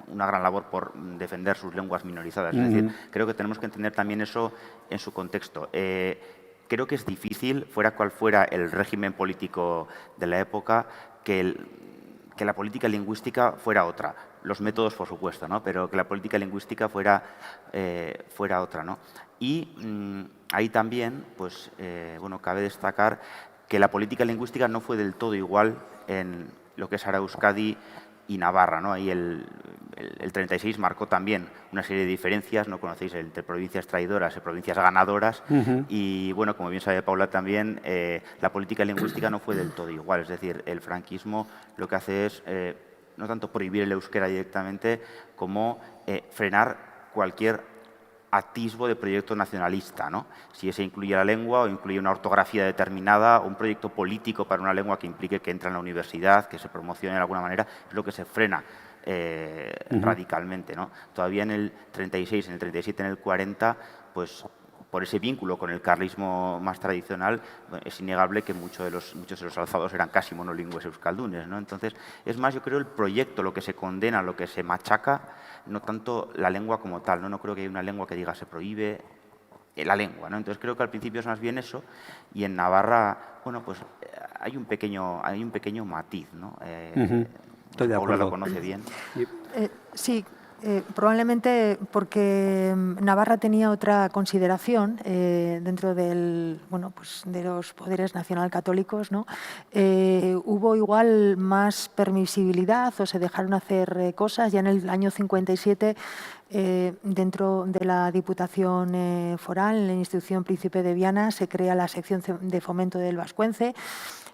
una gran labor por defender sus lenguas minorizadas. Es decir, creo que tenemos que entender también eso en su contexto. Creo que es difícil, fuera cual fuera el régimen político de la época, que la política lingüística fuera otra. Los métodos, por supuesto, ¿no? Pero que la política lingüística fuera otra, ¿no? Y ahí también, pues, bueno, cabe destacar que la política lingüística no fue del todo igual en lo que es ahora Euskadi y Navarra, ¿no? Ahí el 36 marcó también una serie de diferencias, ¿no? Conocéis, entre provincias traidoras y provincias ganadoras. Y, bueno, como bien sabe Paula también, la política lingüística no fue del todo igual. Es decir, el franquismo lo que hace es no tanto prohibir el euskera directamente como frenar cualquier atisbo de proyecto nacionalista, ¿no? Si ese incluye la lengua o incluye una ortografía determinada o un proyecto político para una lengua que implique que entre en la universidad, que se promocione de alguna manera, es lo que se frena radicalmente, ¿no? Todavía en el 36, en el 37, en el 40, pues por ese vínculo con el carlismo más tradicional, es innegable que muchos de los alzados eran casi monolingües euskaldunes, ¿no? Entonces, es más, yo creo, el proyecto lo que se condena, lo que se machaca, no tanto la lengua como tal, ¿no? No creo que haya una lengua que diga se prohíbe la lengua, ¿no? Entonces, creo que al principio es más bien eso, y en Navarra, bueno, pues hay un pequeño matiz, ¿no? Estoy de Paula acuerdo. lo conoce bien. Sí, probablemente porque Navarra tenía otra consideración dentro del, pues de los poderes nacionalcatólicos, ¿no? Hubo igual más permisibilidad o se dejaron hacer cosas. Ya en el año 57, dentro de la Diputación Foral, en la institución Príncipe de Viana, se crea la sección de fomento del vascuence,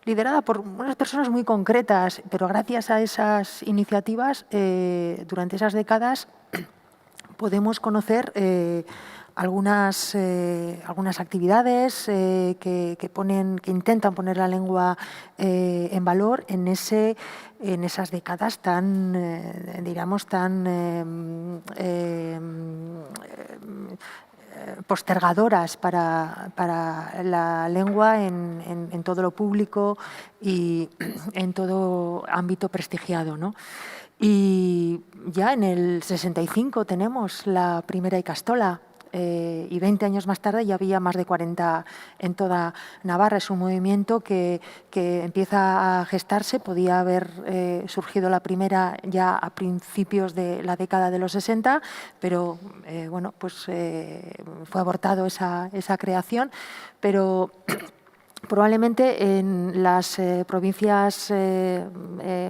liderada por unas personas muy concretas, pero gracias a esas iniciativas, durante esas décadas, podemos conocer algunas actividades que intentan poner la lengua en valor en esas décadas tan, digamos, tan postergadoras para la lengua en todo lo público y en todo ámbito prestigiado, ¿no? Y ya en el 65 tenemos la primera ikastola, y 20 años más tarde ya había más de 40 en toda Navarra. Es un movimiento que empieza a gestarse. Podía haber surgido la primera ya a principios de la década de los 60, pero bueno, pues fue abortado esa creación. Pero probablemente en las provincias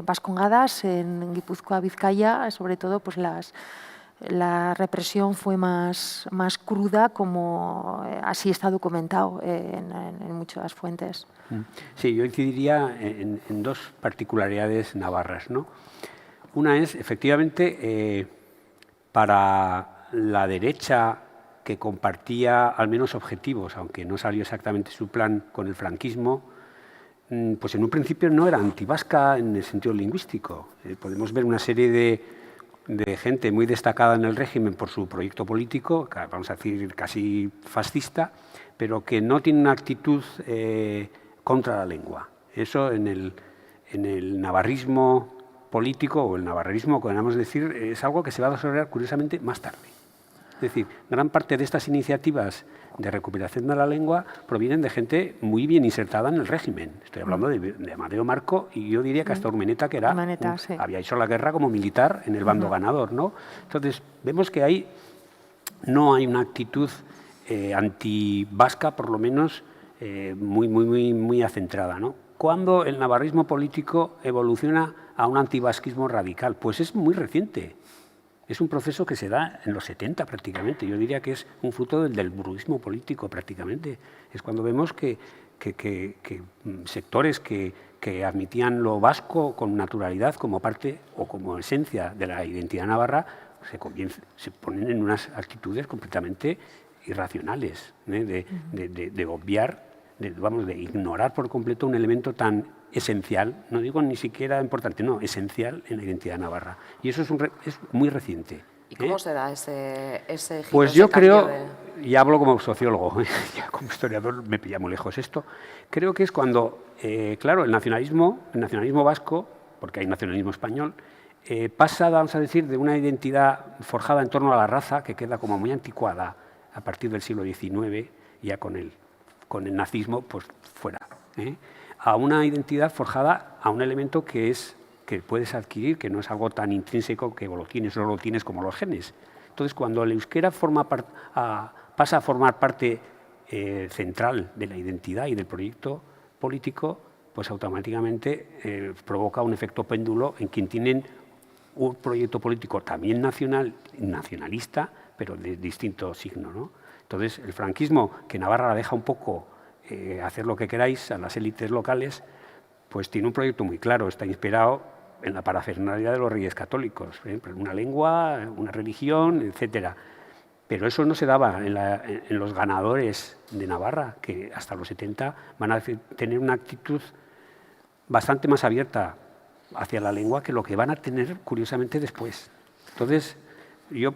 vascongadas, en Guipúzcoa, Vizcaya, sobre todo, pues la represión fue más cruda, como así está documentado en muchas fuentes. Sí, yo incidiría en dos particularidades navarras, ¿no? Una es, efectivamente, para la derecha, que compartía al menos objetivos, aunque no salió exactamente su plan con el franquismo, pues en un principio no era antivasca en el sentido lingüístico. Podemos ver una serie de gente muy destacada en el régimen por su proyecto político, vamos a decir casi fascista, pero que no tiene una actitud contra la lengua. Eso en el navarrismo político o el navarrismo, podríamos decir, es algo que se va a desarrollar curiosamente más tarde. Es decir, gran parte de estas iniciativas de recuperación de la lengua provienen de gente muy bien insertada en el régimen. Estoy hablando de Amadeo Marco y yo diría que hasta Urmeneta, que había hecho la guerra como militar en el bando ganador, ¿no? Entonces, vemos que ahí no hay una actitud anti-vasca, por lo menos, muy acentrada, ¿no? ¿Cuándo el navarrismo político evoluciona a un antivasquismo radical? Pues es muy reciente. Es un proceso que se da en los 70 prácticamente. Yo diría que es un fruto del burguismo político prácticamente. Es cuando vemos que sectores que admitían lo vasco con naturalidad como parte o como esencia de la identidad navarra se ponen en unas actitudes completamente irracionales, de obviar, de ignorar por completo un elemento tan esencial, no digo ni siquiera importante, no, esencial en la identidad navarra. Y eso es muy reciente. ¿Y cómo se da ese giro? Pues yo creo, y hablo como sociólogo, ya como historiador me pilla muy lejos esto, creo que es cuando, claro, el nacionalismo vasco, porque hay nacionalismo español, pasa, vamos a decir, de una identidad forjada en torno a la raza, que queda como muy anticuada a partir del siglo XIX, ya con el nazismo, pues fuera, a una identidad forjada a un elemento que puedes adquirir, que no es algo tan intrínseco que lo tienes o no lo tienes como los genes. Entonces, cuando el euskera pasa a formar parte central de la identidad y del proyecto político, pues automáticamente provoca un efecto péndulo en quien tienen un proyecto político también nacionalista, pero de distinto signo, ¿no? Entonces, el franquismo, que Navarra la deja un poco hacer lo que queráis a las élites locales, pues tiene un proyecto muy claro, está inspirado en la parafernalia de los reyes católicos, una lengua, una religión, etcétera. Pero eso no se daba en los ganadores de Navarra, que hasta los 70 van a tener una actitud bastante más abierta hacia la lengua que lo que van a tener, curiosamente, después. Entonces, yo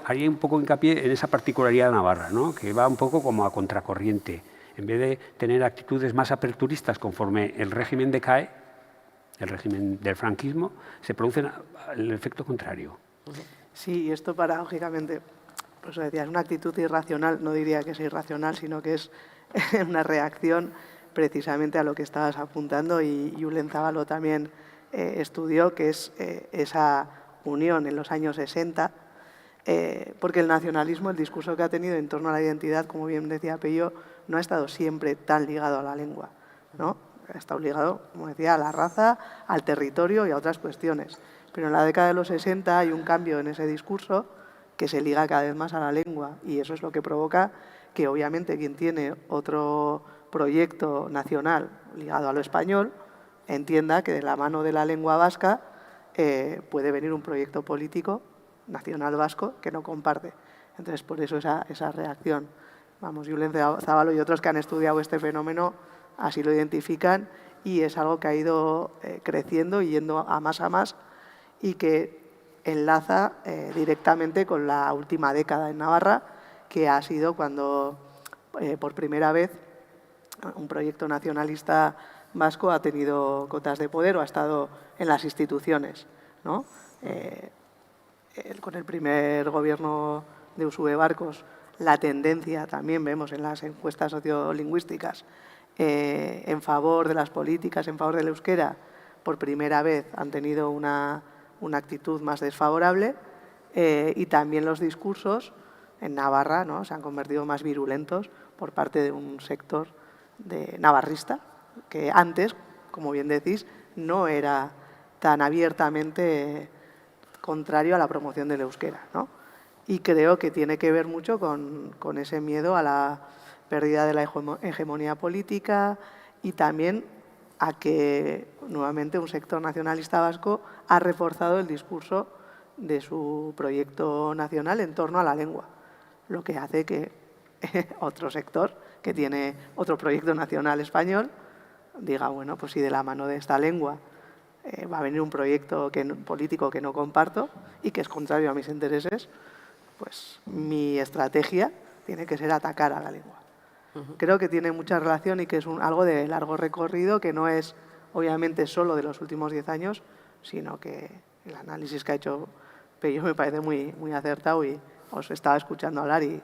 haría un poco hincapié en esa particularidad de Navarra, ¿no? Que va un poco como a contracorriente. En vez de tener actitudes más aperturistas conforme el régimen decae, el régimen del franquismo, se produce el efecto contrario. Sí, y esto paradójicamente, pues decía, es una actitud irracional, no diría que es irracional, sino que es una reacción precisamente a lo que estabas apuntando, y Julen Zábalo también estudió, que es esa unión en los años 60, porque el nacionalismo, el discurso que ha tenido en torno a la identidad, como bien decía Peyo, no ha estado siempre tan ligado a la lengua, ¿no? Ha estado ligado, como decía, a la raza, al territorio y a otras cuestiones. Pero en la década de los 60 hay un cambio en ese discurso que se liga cada vez más a la lengua, y eso es lo que provoca que obviamente quien tiene otro proyecto nacional ligado a lo español entienda que de la mano de la lengua vasca puede venir un proyecto político nacional vasco que no comparte. Entonces, por eso esa reacción. Vamos, Julen Zábalo y otros que han estudiado este fenómeno así lo identifican, y es algo que ha ido creciendo y yendo a más, y que enlaza directamente con la última década en Navarra, que ha sido cuando por primera vez un proyecto nacionalista vasco ha tenido cotas de poder o ha estado en las instituciones, ¿no? Con el primer gobierno de Uxue Barkos, la tendencia también vemos en las encuestas sociolingüísticas en favor de las políticas, en favor del euskera, por primera vez han tenido una actitud más desfavorable, y también los discursos en Navarra, ¿no?, se han convertido más virulentos por parte de un sector navarrista que antes, como bien decís, no era tan abiertamente contrario a la promoción del euskera, ¿no? Y creo que tiene que ver mucho con ese miedo a la pérdida de la hegemonía política, y también a que nuevamente un sector nacionalista vasco ha reforzado el discurso de su proyecto nacional en torno a la lengua, lo que hace que otro sector que tiene otro proyecto nacional español diga, bueno, pues si de la mano de esta lengua va a venir un proyecto político que no comparto y que es contrario a mis intereses, pues mi estrategia tiene que ser atacar a la lengua. Creo que tiene mucha relación y que es algo de largo recorrido, que no es obviamente solo de los últimos 10 años, sino que el análisis que ha hecho Peyo me parece muy, muy acertado, y os estaba escuchando hablar y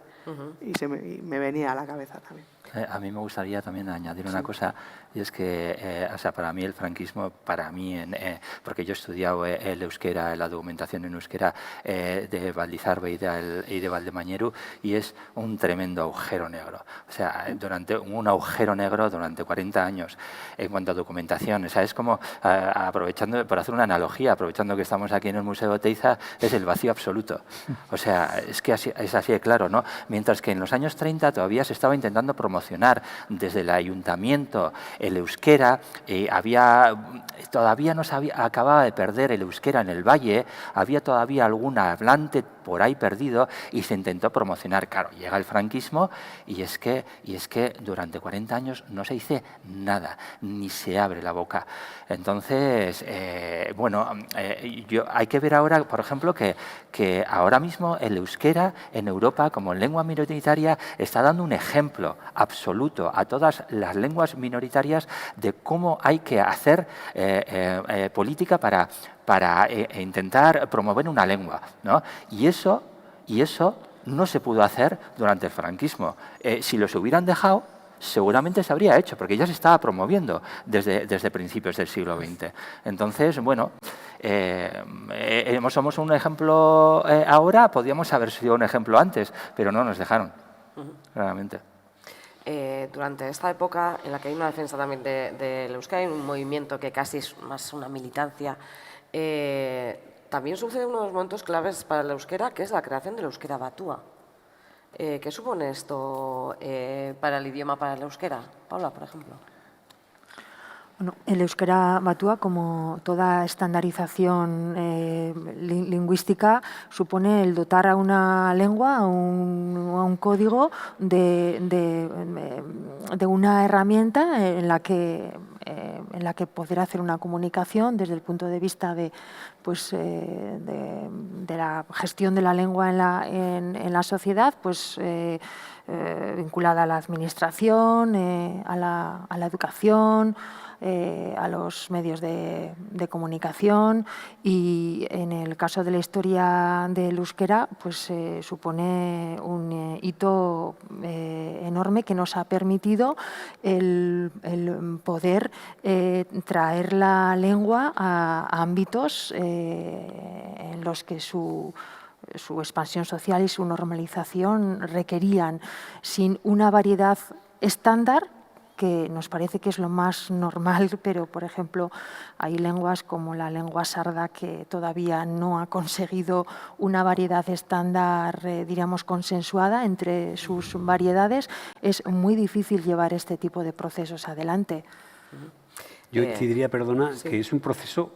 me venía a la cabeza también. A mí me gustaría también añadir una cosa, y es que, o sea, para mí el franquismo, porque yo he estudiado el euskera, la documentación en euskera de Valdizarbe y de Valdemañeru, y es un tremendo agujero negro. O sea, un agujero negro durante 40 años en cuanto a documentación. O sea, es como, aprovechando, por hacer una analogía, aprovechando que estamos aquí en el Museo de Oteiza, es el vacío absoluto. O sea, es que es así de claro, ¿no? Mientras que en los años 30 todavía se estaba intentando promocionar desde el ayuntamiento el euskera, todavía no se acababa de perder el euskera en el valle, había todavía algún hablante por ahí perdido y se intentó promocionar. Claro, llega el franquismo y es que durante 40 años no se dice nada, ni se abre la boca. Entonces, hay que ver ahora, por ejemplo, que ahora mismo el euskera en Europa como lengua minoritaria está dando un ejemplo absoluto a todas las lenguas minoritarias de cómo hay que hacer política para intentar promover una lengua, ¿no? Y eso no se pudo hacer durante el franquismo. Si los hubieran dejado, seguramente se habría hecho, porque ya se estaba promoviendo desde principios del siglo XX. Entonces, bueno, somos un ejemplo ahora, podríamos haber sido un ejemplo antes, pero no nos dejaron, claramente. Durante esta época en la que hay una defensa también del euskera, hay un movimiento que casi es más una militancia, también sucede uno de los momentos claves para el euskera, que es la creación del euskera batua. ¿Qué supone esto para el idioma, para el euskera? Paula, por ejemplo. Bueno, el euskera batua, como toda estandarización lingüística, supone el dotar a una lengua, a un código de una herramienta en la que poder hacer una comunicación desde el punto de vista de la gestión de la lengua en la sociedad, vinculada a la administración, a la educación, a los medios de comunicación, y en el caso de la historia del euskera supone un hito enorme que nos ha permitido el poder traer la lengua a ámbitos en los que su expansión social y su normalización requerían, sin una variedad estándar, que nos parece que es lo más normal, pero, por ejemplo, hay lenguas como la lengua sarda que todavía no ha conseguido una variedad estándar, diríamos, consensuada entre sus variedades. Es muy difícil llevar este tipo de procesos adelante. Yo te diría, perdona, que es un proceso.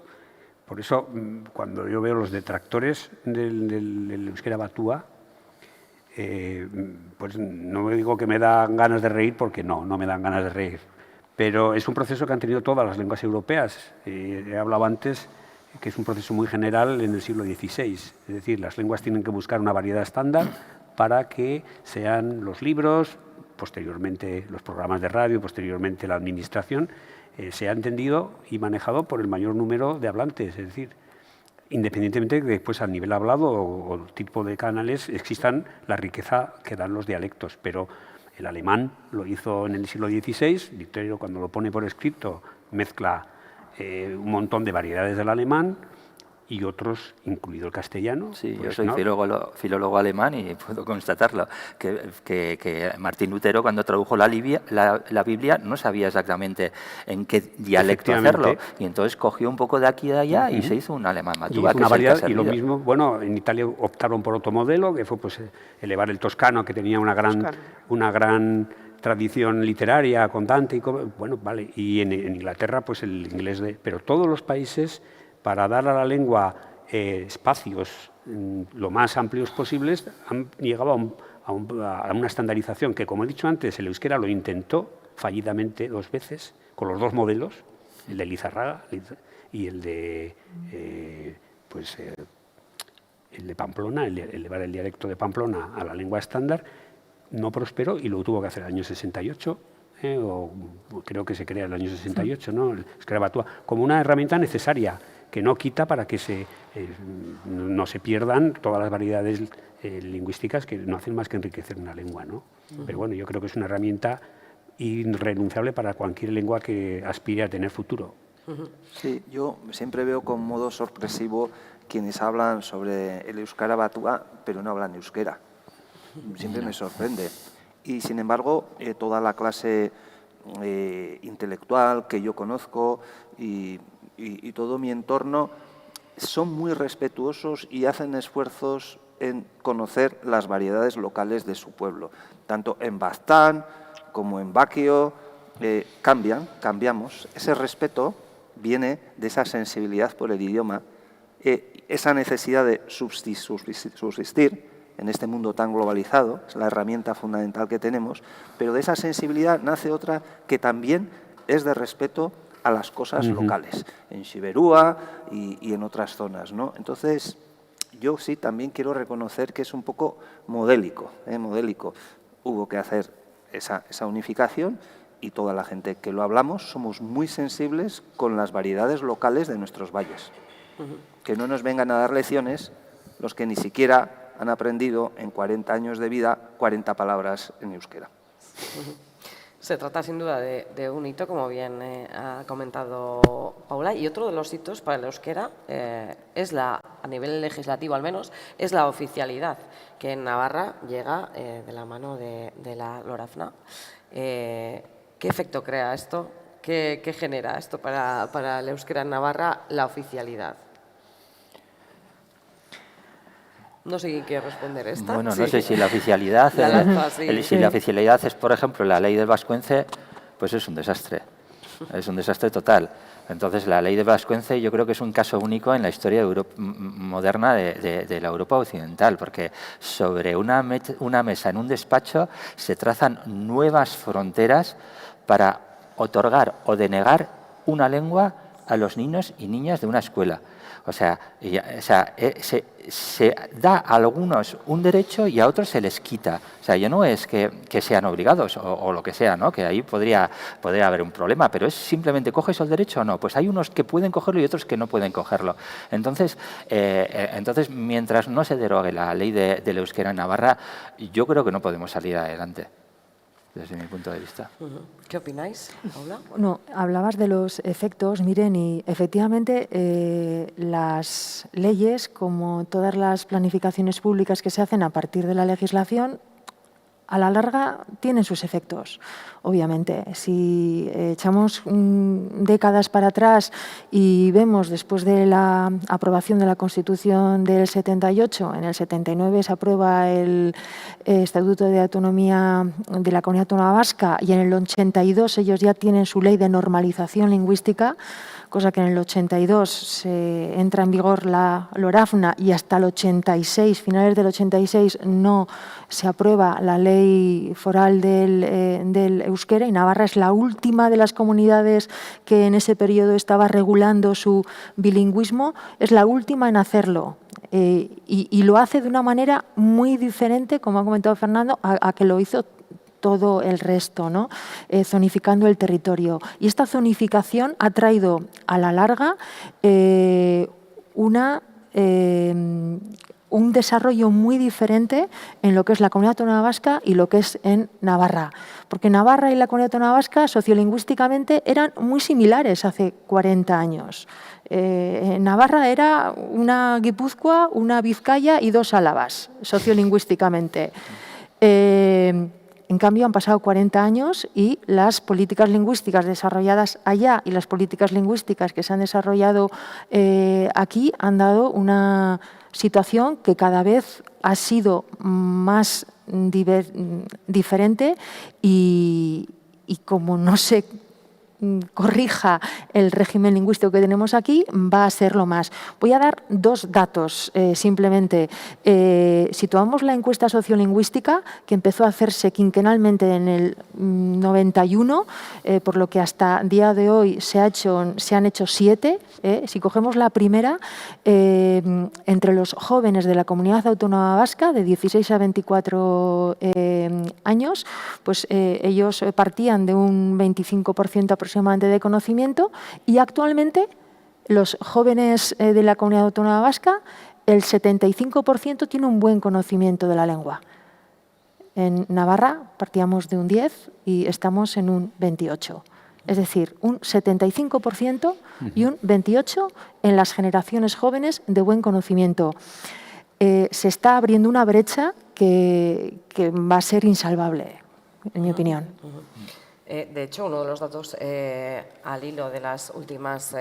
Por eso, cuando yo veo los detractores del euskera batua, pues no digo que me dan ganas de reír, porque no me dan ganas de reír. Pero es un proceso que han tenido todas las lenguas europeas. He hablado antes que es un proceso muy general en el siglo XVI. Es decir, las lenguas tienen que buscar una variedad estándar para que sean los libros, posteriormente los programas de radio, posteriormente la administración, sea entendido y manejado por el mayor número de hablantes. Es decir, independientemente de que después, al nivel hablado o tipo de canales, existan la riqueza que dan los dialectos. Pero el alemán lo hizo en el siglo XVI. Dicterio, cuando lo pone por escrito, mezcla un montón de variedades del alemán y otros, incluido el castellano. Sí, pues, yo soy filólogo alemán y puedo constatarlo, que Martín Lutero, cuando tradujo la Biblia, no sabía exactamente en qué dialecto hacerlo, y entonces cogió un poco de aquí y de allá y se hizo un alemán matúa. Y lo mismo, bueno, en Italia optaron por otro modelo, que fue elevar el toscano, que tenía una gran tradición literaria con Dante, y en Inglaterra pues el inglés pero todos los países, para dar a la lengua espacios lo más amplios posibles, han llegado a una estandarización que, como he dicho antes, el euskera lo intentó fallidamente 2 veces, con los 2 modelos, el de Lizarraga y el de Pamplona, el elevar el dialecto de Pamplona a la lengua estándar. No prosperó y lo tuvo que hacer en el año 68, o creo que se crea en el año 68, ¿no? El euskera batua, como una herramienta necesaria, que no quita para que no se pierdan todas las variedades lingüísticas que no hacen más que enriquecer una lengua, ¿no? Pero bueno, yo creo que es una herramienta irrenunciable para cualquier lengua que aspire a tener futuro. Sí, yo siempre veo con modo sorpresivo quienes hablan sobre el euskara batua, pero no hablan euskera. Siempre me sorprende. Y, sin embargo, toda la clase intelectual que yo conozco y todo mi entorno son muy respetuosos y hacen esfuerzos en conocer las variedades locales de su pueblo. Tanto en Baztán como en Baquio cambiamos. Ese respeto viene de esa sensibilidad por el idioma, esa necesidad de subsistir en este mundo tan globalizado, es la herramienta fundamental que tenemos, pero de esa sensibilidad nace otra que también es de respeto a las cosas locales, en Xiberúa y en otras zonas, ¿no? Entonces, yo sí también quiero reconocer que es un poco modélico. Hubo que hacer esa unificación, y toda la gente que lo hablamos somos muy sensibles con las variedades locales de nuestros valles. Que no nos vengan a dar lecciones los que ni siquiera han aprendido en 40 años de vida 40 palabras en euskera. Se trata sin duda de un hito, como bien ha comentado Paula, y otro de los hitos para el euskera es a nivel legislativo al menos, es la oficialidad, que en Navarra llega de la mano de la Lorazna. ¿Qué efecto crea esto? ¿Qué genera esto para el euskera en Navarra, la oficialidad? No sé quién quiere responder esta. Bueno, no sé si la oficialidad, la lanza, sí. Si la oficialidad es, por ejemplo, la ley del vascuence, pues es un desastre. Es un desastre total. Entonces, la ley de Vascuence yo creo que es un caso único en la historia moderna de la Europa occidental, porque sobre una mesa en un despacho se trazan nuevas fronteras para otorgar o denegar una lengua a los niños y niñas de una escuela. O sea, se da a algunos un derecho y a otros se les quita. O sea, ya no es que sean obligados o lo que sea, ¿no? Que ahí podría haber un problema, pero es simplemente ¿coges el derecho o no? Pues hay unos que pueden cogerlo y otros que no pueden cogerlo. Entonces, mientras no se derogue la ley del euskera en Navarra, yo creo que no podemos salir adelante, desde mi punto de vista. ¿Qué opináis, Paula? No, hablabas de los efectos, miren, y efectivamente las leyes, como todas las planificaciones públicas que se hacen a partir de la legislación, a la larga tienen sus efectos, obviamente. Si echamos décadas para atrás y vemos después de la aprobación de la Constitución del 78, en el 79 se aprueba el Estatuto de Autonomía de la Comunidad Autónoma Vasca y en el 82 ellos ya tienen su ley de normalización lingüística, cosa que en el 82 se entra en vigor la LORAFNA y hasta el 86, finales del 86, no se aprueba la ley foral del euskera, y Navarra es la última de las comunidades que en ese periodo estaba regulando su bilingüismo, es la última en hacerlo. Y lo hace de una manera muy diferente, como ha comentado Fernando, a que lo hizo todo el resto, ¿no? Zonificando el territorio. Y esta zonificación ha traído a la larga un desarrollo muy diferente en lo que es la Comunidad Autónoma Vasca y lo que es en Navarra. Porque Navarra y la Comunidad Autónoma Vasca sociolingüísticamente eran muy similares hace 40 años. Navarra era una Guipúzcoa, una Vizcaya y dos Álabas, sociolingüísticamente. En cambio, han pasado 40 años y las políticas lingüísticas desarrolladas allá y las políticas lingüísticas que se han desarrollado aquí han dado una situación que cada vez ha sido más diferente y como no se corrija el régimen lingüístico que tenemos aquí, va a serlo más. Voy a dar dos datos simplemente. Situamos la encuesta sociolingüística que empezó a hacerse quinquenalmente en el 91, por lo que hasta día de hoy se han hecho 7. Si cogemos la primera, entre los jóvenes de la Comunidad Autónoma Vasca de 16 a 24 años, pues ellos partían de un 25% aproximadamente de conocimiento, y actualmente los jóvenes de la Comunidad Autónoma Vasca, el 75% tiene un buen conocimiento de la lengua. En Navarra partíamos de un 10 y estamos en un 28. Es decir, un 75% y un 28% en las generaciones jóvenes de buen conocimiento. Se está abriendo una brecha que va a ser insalvable, en mi opinión. De hecho, uno de los datos al hilo de las últimas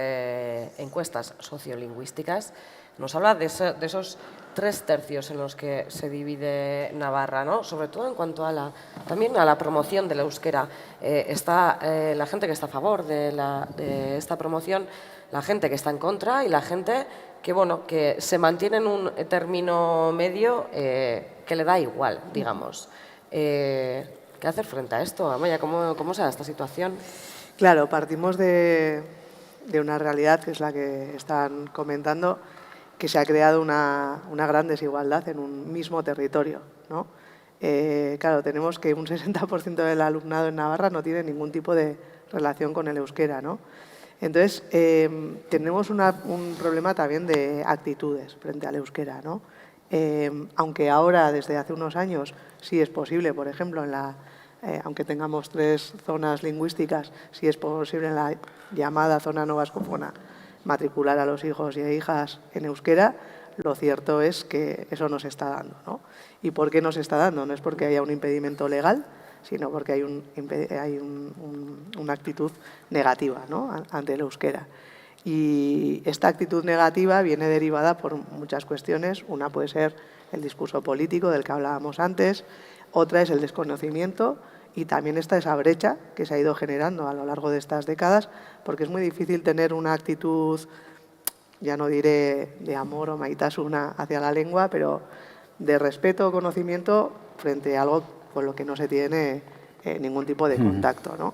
encuestas sociolingüísticas nos habla de esos 3/3 en los que se divide Navarra, ¿no? Sobre todo en cuanto a también a la promoción del euskera. Está la gente que está a favor de esta promoción, la gente que está en contra y la gente que se mantiene en un término medio que le da igual, digamos. ¿Qué hacer frente a esto? Amaya, ¿cómo se da esta situación? Claro, partimos de una realidad que es la que están comentando, que se ha creado una gran desigualdad en un mismo territorio, ¿no? Claro, tenemos que un 60% del alumnado en Navarra no tiene ningún tipo de relación con el euskera, ¿no? Entonces, tenemos un problema también de actitudes frente al euskera, ¿no? Aunque ahora, desde hace unos años, sí es posible, por ejemplo, aunque tengamos 3 zonas lingüísticas, sí es posible en la llamada zona no vascófona matricular a los hijos y hijas en euskera, lo cierto es que eso no se está dando, ¿no? ¿Y por qué no se está dando? No es porque haya un impedimento legal, sino porque hay una actitud negativa, ¿no?, ante el euskera. Y esta actitud negativa viene derivada por muchas cuestiones. Una puede ser el discurso político del que hablábamos antes, otra es el desconocimiento Y también está esa brecha que se ha ido generando a lo largo de estas décadas, porque es muy difícil tener una actitud, ya no diré de amor o maitasuna hacia la lengua, pero de respeto o conocimiento frente a algo con lo que no se tiene ningún tipo de contacto, ¿no?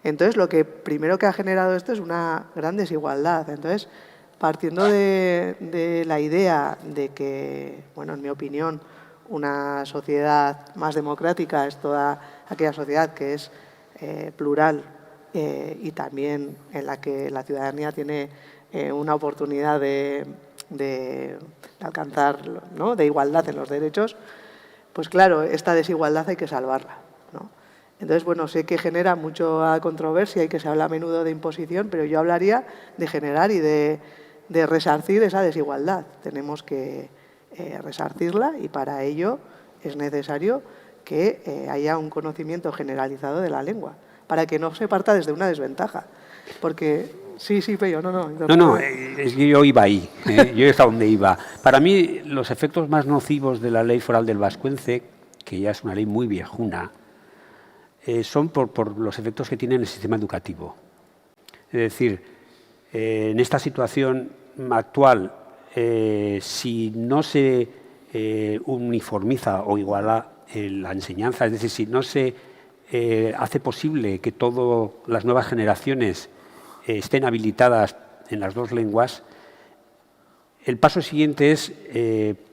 Entonces, lo que primero que ha generado esto es una gran desigualdad. Entonces, partiendo de la idea de que, bueno, en mi opinión, una sociedad más democrática es toda aquella sociedad que es plural y también en la que la ciudadanía tiene una oportunidad de alcanzar, ¿no?, de igualdad en los derechos, pues claro, esta desigualdad hay que salvarla, ¿no? Entonces, bueno, sé que genera mucha controversia y que se habla a menudo de imposición, pero yo hablaría de generar y de resarcir esa desigualdad. Tenemos que resarcirla y para ello es necesario que haya un conocimiento generalizado de la lengua, para que no se parta desde una desventaja. Porque, sí, Pello, no. No, es que yo iba ahí, yo hasta donde iba. Para mí, los efectos más nocivos de la Ley Foral del Vascuence, que ya es una ley muy viejuna, son por los efectos que tiene en el sistema educativo. Es decir, en esta situación actual, si no se uniformiza o iguala la enseñanza, es decir, si no se hace posible que todas las nuevas generaciones estén habilitadas en las dos lenguas, el paso siguiente es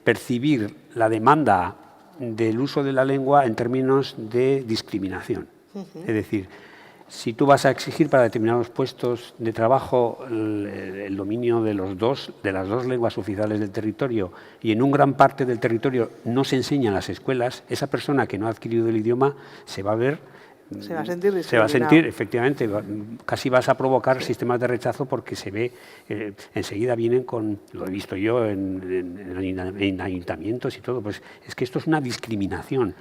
percibir la demanda del uso de la lengua en términos de discriminación. Es decir, si tú vas a exigir para determinados puestos de trabajo el dominio de las dos lenguas oficiales del territorio y en una gran parte del territorio no se enseña en las escuelas, esa persona que no ha adquirido el idioma se va a ver... Se va a sentir discriminado. Se va a sentir, efectivamente, casi vas a provocar sistemas de rechazo porque se ve, enseguida vienen con, lo he visto yo en ayuntamientos y todo, pues es que esto es una discriminación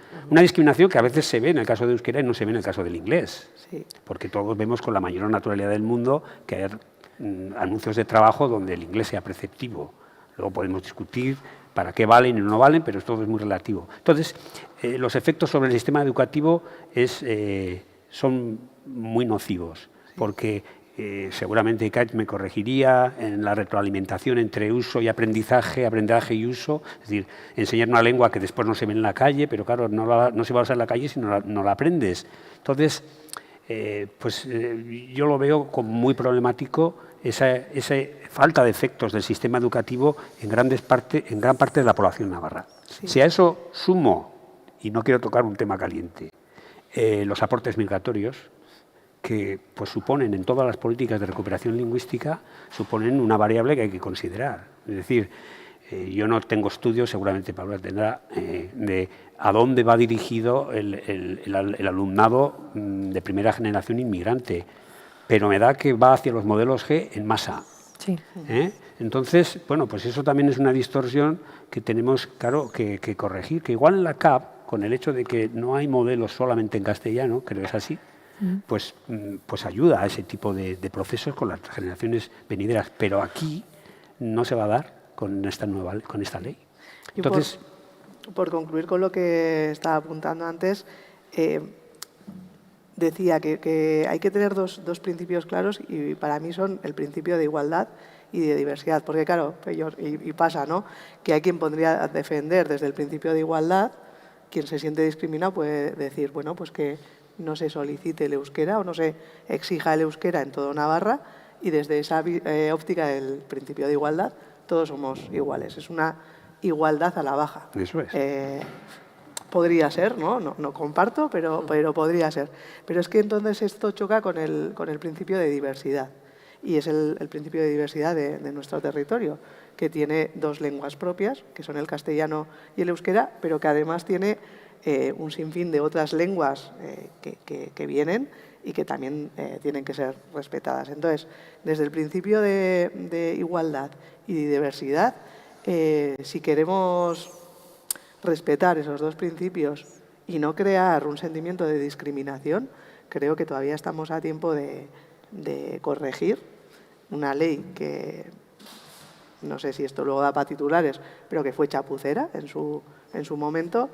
que a veces se ve en el caso de euskera y no se ve en el caso del inglés, sí. Porque todos vemos con la mayor naturalidad del mundo que hay anuncios de trabajo donde el inglés sea preceptivo. Luego podemos discutir para qué valen y no valen, pero todo es muy relativo. Entonces, los efectos sobre el sistema educativo son muy nocivos, porque seguramente Kate me corregiría en la retroalimentación entre uso y aprendizaje y uso, es decir, enseñar una lengua que después no se ve en la calle, pero claro, no se va a usar en la calle si no la aprendes. Entonces, yo lo veo como muy problemático esa falta de efectos del sistema educativo en gran parte de la población navarra. Sí. Si a eso sumo, y no quiero tocar un tema caliente, los aportes migratorios, que pues suponen en todas las políticas de recuperación lingüística, suponen una variable que hay que considerar. Es decir, yo no tengo estudios, seguramente Paula tendrá, de a dónde va dirigido el alumnado de primera generación inmigrante, pero me da que va hacia los modelos G en masa. Sí. Entonces, bueno, pues eso también es una distorsión que tenemos, claro, que corregir, que igual en la CAP, con el hecho de que no hay modelos solamente en castellano, creo que es así, pues ayuda a ese tipo de procesos con las generaciones venideras, pero aquí no se va a dar con esta ley. Entonces, por concluir con lo que estaba apuntando antes, decía que hay que tener dos principios claros y para mí son el principio de igualdad y de diversidad, porque claro, y pasa, ¿no?, que hay quien podría defender desde el principio de igualdad, quien se siente discriminado puede decir, bueno, pues que no se solicite el euskera o no se exija el euskera en toda Navarra y desde esa óptica del principio de igualdad todos somos iguales. Es una igualdad a la baja. Eso es. Podría ser, no comparto, pero podría ser. Pero es que entonces esto choca con el principio de diversidad. Y es el principio de diversidad de nuestro territorio, que tiene dos lenguas propias, que son el castellano y el euskera, pero que además tiene un sinfín de otras lenguas que vienen y que también tienen que ser respetadas. Entonces, desde el principio de igualdad y de diversidad, si queremos respetar esos dos principios y no crear un sentimiento de discriminación, creo que todavía estamos a tiempo de corregir una ley que, no sé si esto luego da para titulares, pero que fue chapucera en su momento,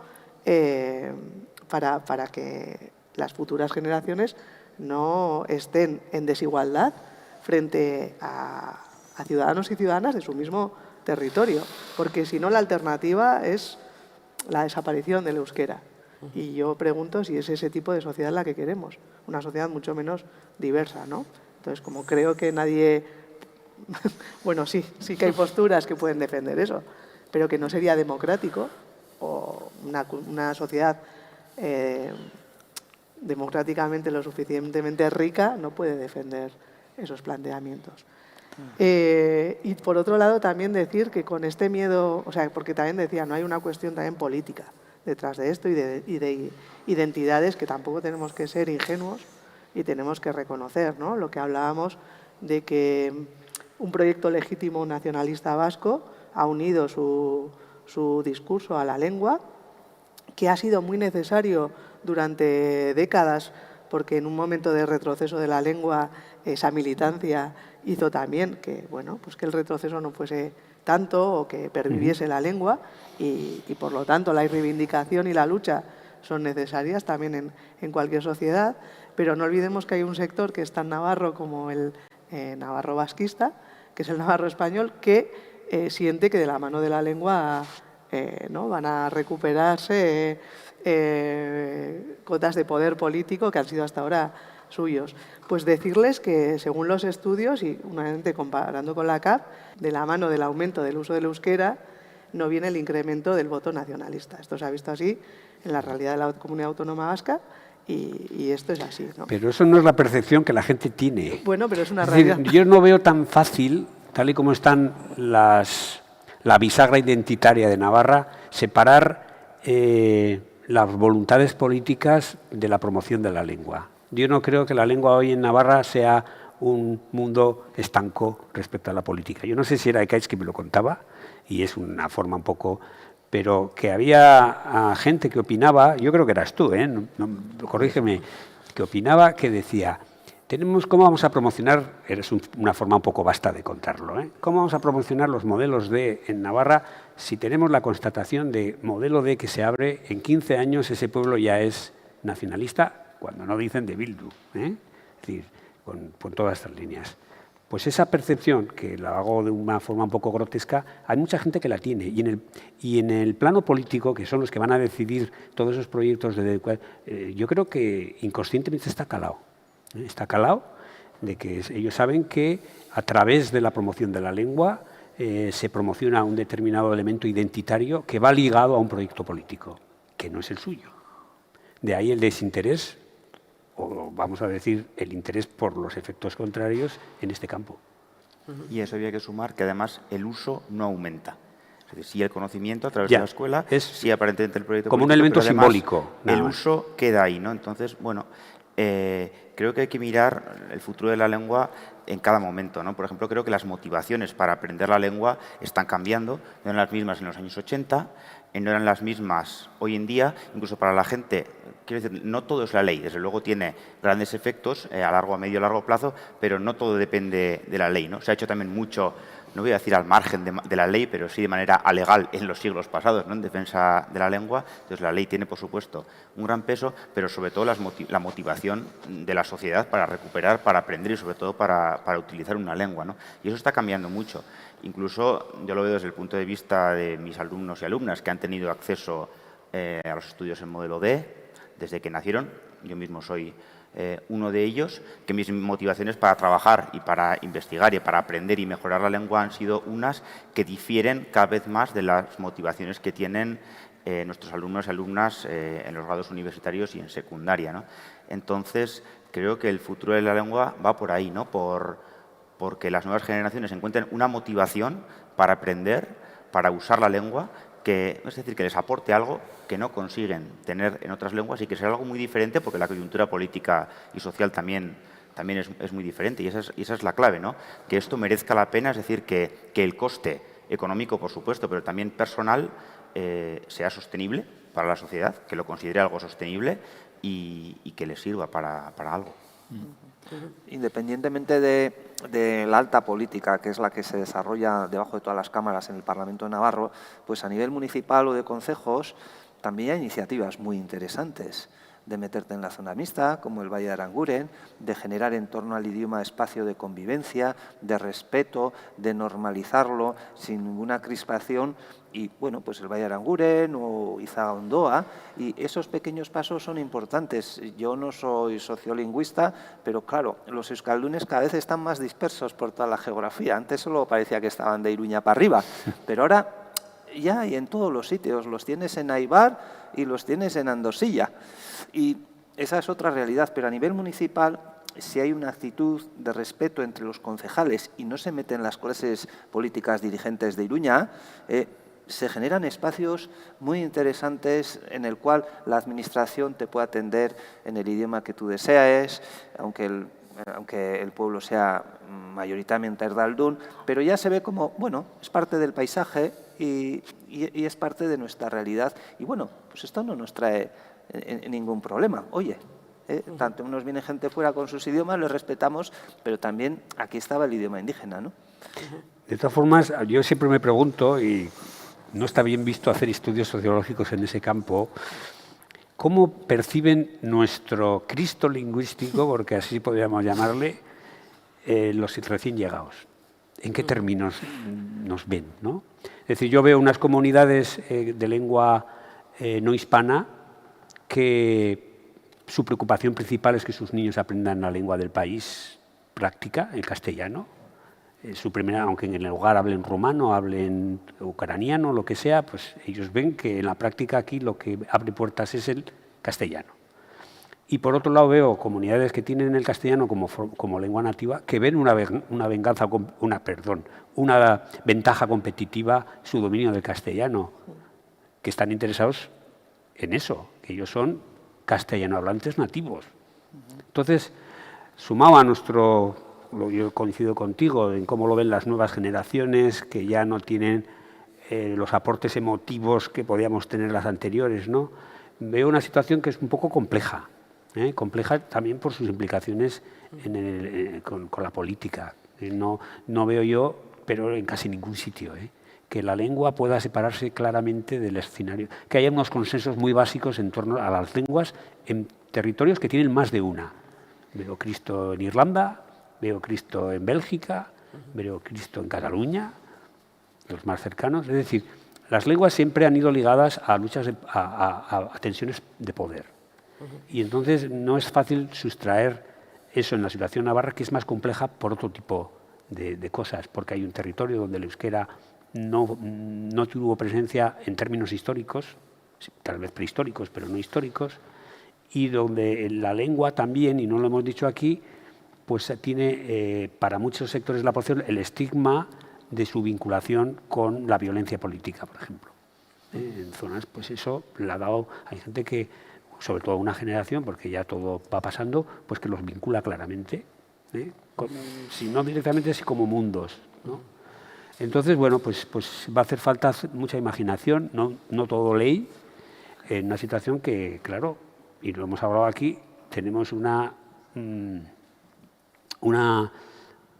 para que las futuras generaciones no estén en desigualdad frente a ciudadanos y ciudadanas de su mismo territorio, porque si no la alternativa es la desaparición del euskera. Y yo pregunto si es ese tipo de sociedad la que queremos, una sociedad mucho menos diversa, ¿no? Entonces, como creo que nadie... bueno, sí que hay posturas que pueden defender eso, pero que no sería democrático, o una sociedad democráticamente lo suficientemente rica no puede defender esos planteamientos. Y por otro lado también decir que con este miedo, o sea, porque también decía, no hay una cuestión también política detrás de esto y de identidades que tampoco tenemos que ser ingenuos y tenemos que reconocer, ¿no? Lo que hablábamos de que un proyecto legítimo nacionalista vasco ha unido su discurso a la lengua, que ha sido muy necesario durante décadas, porque en un momento de retroceso de la lengua esa militancia hizo también que, bueno, pues que el retroceso no fuese tanto o que perviviese la lengua y por lo tanto la reivindicación y la lucha son necesarias también en cualquier sociedad, pero no olvidemos que hay un sector que es tan navarro como el navarro vasquista, que es el navarro español, que siente que de la mano de la lengua ¿no? van a recuperarse cotas de poder político que han sido hasta ahora suyos. Pues decirles que según los estudios, y únicamente comparando con la CAP, de la mano del aumento del uso del euskera no viene el incremento del voto nacionalista. Esto se ha visto así en la realidad de la Comunidad Autónoma Vasca y esto es así, ¿no? Pero eso no es la percepción que la gente tiene. Bueno, pero es una realidad. Yo no veo tan fácil, tal y como están la bisagra identitaria de Navarra, separar las voluntades políticas de la promoción de la lengua. Yo no creo que la lengua hoy en Navarra sea un mundo estanco respecto a la política. Yo no sé si era Ekaitz que me lo contaba, y es una forma un poco... pero que había gente que opinaba, yo creo que eras tú, corrígeme, que opinaba, que decía, ¿cómo vamos a promocionar? Eres una forma un poco vasta de contarlo, ¿cómo vamos a promocionar los modelos D en Navarra si tenemos la constatación de modelo D que se abre en 15 años ese pueblo ya es nacionalista, cuando no dicen de Bildu, Es decir, con todas estas líneas. Pues esa percepción, que la hago de una forma un poco grotesca, hay mucha gente que la tiene. Y en el plano político, que son los que van a decidir todos esos proyectos, yo creo que inconscientemente está calado. Está calado de que ellos saben que a través de la promoción de la lengua se promociona un determinado elemento identitario que va ligado a un proyecto político, que no es el suyo. De ahí el desinterés, o vamos a decir, el interés por los efectos contrarios en este campo. Y eso había que sumar que además el uso no aumenta. Es decir, sí el conocimiento a través de la escuela, sí aparentemente el proyecto como político, un elemento pero además simbólico. El uso queda ahí, ¿no? Entonces, bueno, creo que hay que mirar el futuro de la lengua en cada momento, ¿no? Por ejemplo, creo que las motivaciones para aprender la lengua están cambiando, no eran las mismas en los años 80, no eran las mismas hoy en día, incluso para la gente. Quiero decir, no todo es la ley, desde luego tiene grandes efectos a largo, a medio, largo plazo, pero no todo depende de la ley, ¿no? Se ha hecho también mucho, no voy a decir al margen de la ley, pero sí de manera alegal en los siglos pasados, ¿no? En defensa de la lengua. Entonces la ley tiene, por supuesto, un gran peso, pero sobre todo la motivación de la sociedad para recuperar, para aprender y sobre todo para utilizar una lengua, ¿no? Y eso está cambiando mucho. Incluso yo lo veo desde el punto de vista de mis alumnos y alumnas que han tenido acceso a los estudios en modelo D desde que nacieron. Yo mismo soy uno de ellos, que mis motivaciones para trabajar y para investigar y para aprender y mejorar la lengua han sido unas que difieren cada vez más de las motivaciones que tienen nuestros alumnos y alumnas en los grados universitarios y en secundaria, ¿no? Entonces, creo que el futuro de la lengua va por ahí, ¿no? Porque las nuevas generaciones encuentren una motivación para aprender, para usar la lengua, es decir, que les aporte algo que no consiguen tener en otras lenguas y que sea algo muy diferente, porque la coyuntura política y social también es muy diferente y esa es la clave, ¿no? Que esto merezca la pena, es decir, que el coste económico, por supuesto, pero también personal, sea sostenible para la sociedad, que lo considere algo sostenible y que le sirva para algo. Independientemente de la alta política, que es la que se desarrolla debajo de todas las cámaras en el Parlamento de Navarro, pues a nivel municipal o de concejos también hay iniciativas muy interesantes. de meterte en la zona mixta, como el Valle de Aranguren, de generar en torno al idioma espacio de convivencia, de respeto, de normalizarlo sin ninguna crispación. Y bueno, pues el Valle de Aranguren o Izaondoa, y esos pequeños pasos son importantes. Yo no soy sociolingüista, pero claro, los euskaldunes cada vez están más dispersos por toda la geografía. Antes solo parecía que estaban de Iruña para arriba, pero ahora ya hay en todos los sitios. Los tienes en Aibar y los tienes en Andosilla. Y esa es otra realidad, pero a nivel municipal, si hay una actitud de respeto entre los concejales y no se meten las clases políticas dirigentes de Iruña, se generan espacios muy interesantes en el cual la administración te puede atender en el idioma que tú desees, aunque el pueblo sea mayoritariamente erdaldún, pero ya se ve como, bueno, es parte del paisaje y es parte de nuestra realidad. Y bueno, pues esto no nos trae ningún problema. Oye, tanto nos viene gente fuera con sus idiomas, los respetamos, pero también aquí estaba el idioma indígena, ¿no? De todas formas, yo siempre me pregunto, y no está bien visto hacer estudios sociológicos en ese campo, ¿cómo perciben nuestro Cristo lingüístico, porque así podríamos llamarle, los recién llegados? ¿En qué términos nos ven, ¿no? Es decir, yo veo unas comunidades de lengua no hispana que su preocupación principal es que sus niños aprendan la lengua del país práctica, el castellano. Su primera, aunque en el hogar hablen rumano, hablen ucraniano, lo que sea, pues ellos ven que en la práctica aquí lo que abre puertas es el castellano. Y por otro lado veo comunidades que tienen el castellano como lengua nativa, que ven una ventaja competitiva su dominio del castellano, que están interesados en eso, que ellos son castellano hablantes nativos. Entonces, sumado a yo coincido contigo en cómo lo ven las nuevas generaciones, que ya no tienen los aportes emotivos que podíamos tener las anteriores, ¿no? Veo una situación que es un poco compleja, compleja también por sus implicaciones con la política. No veo yo, pero en casi ningún sitio, que la lengua pueda separarse claramente del escenario, que haya unos consensos muy básicos en torno a las lenguas en territorios que tienen más de una. Veo Cristo en Irlanda, veo Cristo en Bélgica, veo Cristo en Cataluña, los más cercanos. Es decir, las lenguas siempre han ido ligadas a luchas, a tensiones de poder. Y entonces no es fácil sustraer eso en la situación navarra, que es más compleja por otro tipo de cosas, porque hay un territorio donde el euskera no tuvo presencia en términos históricos, tal vez prehistóricos, pero no históricos, y donde la lengua también, y no lo hemos dicho aquí, pues tiene para muchos sectores de la población el estigma de su vinculación con la violencia política, por ejemplo. En zonas, pues eso le ha dado, hay gente que, sobre todo una generación, porque ya todo va pasando, pues que los vincula claramente, si no directamente, sí como mundos, ¿no? Entonces, bueno, pues va a hacer falta mucha imaginación, no todo ley, en una situación que, claro, y lo hemos hablado aquí, tenemos una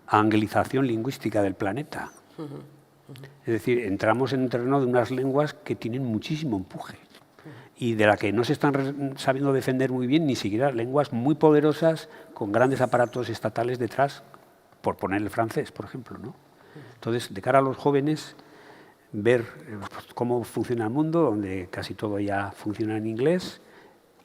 angelización lingüística del planeta. Es decir, entramos en un terreno de unas lenguas que tienen muchísimo empuje y de la que no se están sabiendo defender muy bien, ni siquiera lenguas muy poderosas con grandes aparatos estatales detrás, por poner el francés, por ejemplo, ¿no? Entonces, de cara a los jóvenes, ver cómo funciona el mundo, donde casi todo ya funciona en inglés,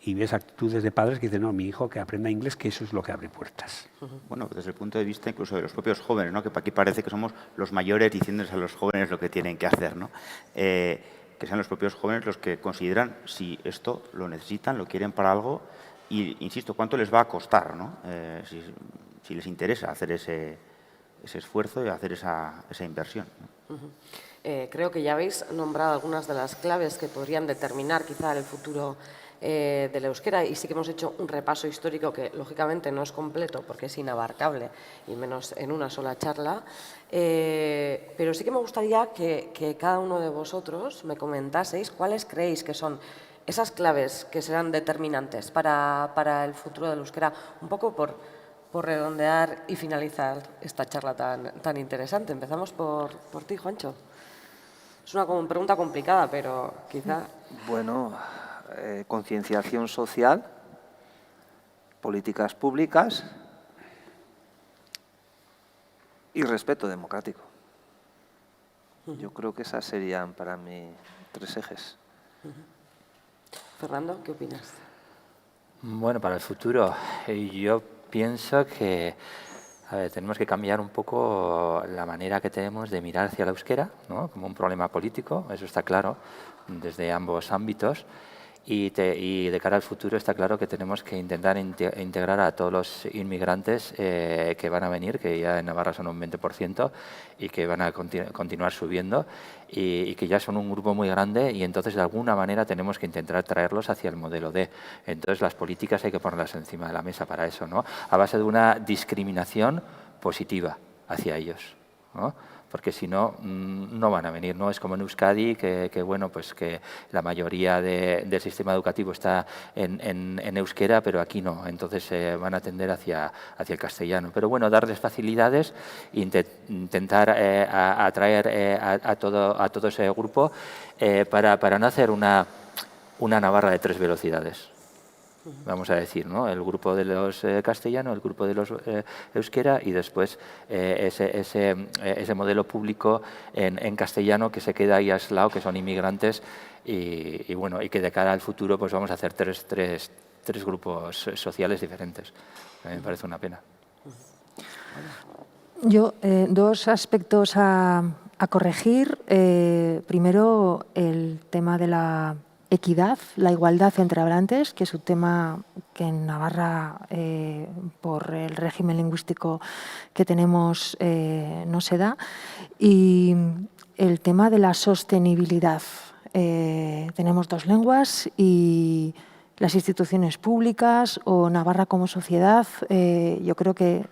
y ves actitudes de padres que dicen, no, mi hijo que aprenda inglés, que eso es lo que abre puertas. Bueno, desde el punto de vista incluso de los propios jóvenes, ¿no? Que aquí parece que somos los mayores diciéndoles a los jóvenes lo que tienen que hacer, ¿no? Que sean los propios jóvenes los que consideran si esto lo necesitan, lo quieren para algo, y insisto, cuánto les va a costar, ¿no? Si les interesa hacer ese esfuerzo y hacer esa inversión, ¿no? Creo que ya habéis nombrado algunas de las claves que podrían determinar quizá el futuro del euskera, y sí que hemos hecho un repaso histórico que lógicamente no es completo porque es inabarcable y menos en una sola charla, pero sí que me gustaría que cada uno de vosotros me comentaseis cuáles creéis que son esas claves que serán determinantes para el futuro del euskera, un poco por redondear y finalizar esta charla tan interesante. Empezamos por ti, Juancho. Es una pregunta complicada, pero quizá... Bueno, concienciación social, políticas públicas y respeto democrático. Yo creo que esas serían para mí 3 ejes. Fernando, ¿qué opinas? Bueno, para el futuro, yo pienso que tenemos que cambiar un poco la manera que tenemos de mirar hacia el euskera, ¿no? Como un problema político, eso está claro, desde ambos ámbitos. Y de cara al futuro está claro que tenemos que intentar integrar a todos los inmigrantes que van a venir, que ya en Navarra son un 20% y que van a continuar subiendo y que ya son un grupo muy grande y entonces de alguna manera tenemos que intentar traerlos hacia el modelo D. Entonces las políticas hay que ponerlas encima de la mesa para eso, ¿no? A base de una discriminación positiva hacia ellos, ¿no? Porque si no, no van a venir. No es como en Euskadi, bueno, pues que la mayoría del sistema educativo está en euskera, pero aquí no. Entonces van a tender hacia el castellano. Pero bueno, darles facilidades e intentar atraer a todo ese grupo para no hacer una Navarra de 3 velocidades. Vamos a decir, ¿no? El grupo de los castellanos, el grupo de los euskera y después ese modelo público en castellano que se queda ahí aislado, que son inmigrantes y bueno, y que de cara al futuro pues vamos a hacer tres grupos sociales diferentes. A mí me parece una pena. Yo, 2 aspectos a corregir. Primero, el tema de la equidad, la igualdad entre hablantes, que es un tema que en Navarra, por el régimen lingüístico que tenemos, no se da. Y el tema de la sostenibilidad. Tenemos 2 lenguas y las instituciones públicas o Navarra como sociedad, yo creo que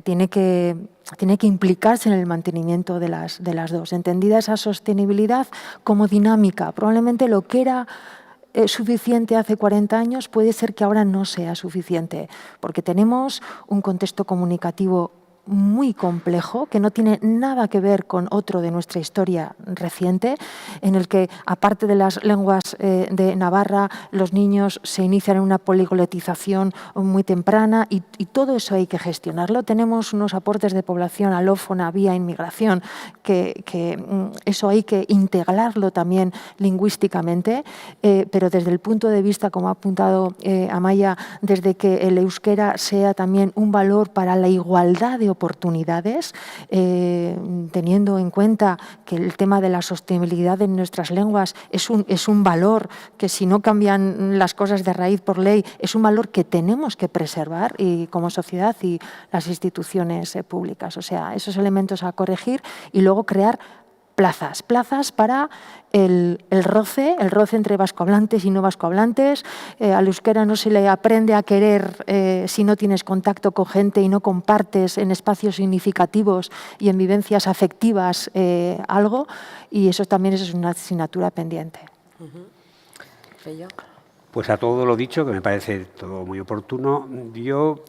tiene que implicarse en el mantenimiento de las 2, entendida esa sostenibilidad como dinámica. Probablemente lo que era suficiente hace 40 años puede ser que ahora no sea suficiente, porque tenemos un contexto comunicativo muy complejo, que no tiene nada que ver con otro de nuestra historia reciente, en el que, aparte de las lenguas de Navarra, los niños se inician en una poliglottización muy temprana y todo eso hay que gestionarlo. Tenemos unos aportes de población alófona vía inmigración, que eso hay que integrarlo también lingüísticamente, pero desde el punto de vista, como ha apuntado Amaia, desde que el euskera sea también un valor para la igualdad de oportunidades, teniendo en cuenta que el tema de la sostenibilidad en nuestras lenguas es un valor que, si no cambian las cosas de raíz por ley, es un valor que tenemos que preservar y como sociedad y las instituciones públicas. O sea, esos elementos a corregir y luego crear plazas para el roce entre vascohablantes y no vascohablantes. Al euskera no se le aprende a querer si no tienes contacto con gente y no compartes en espacios significativos y en vivencias afectivas algo, y eso también es una asignatura pendiente. Pues a todo lo dicho, que me parece todo muy oportuno, yo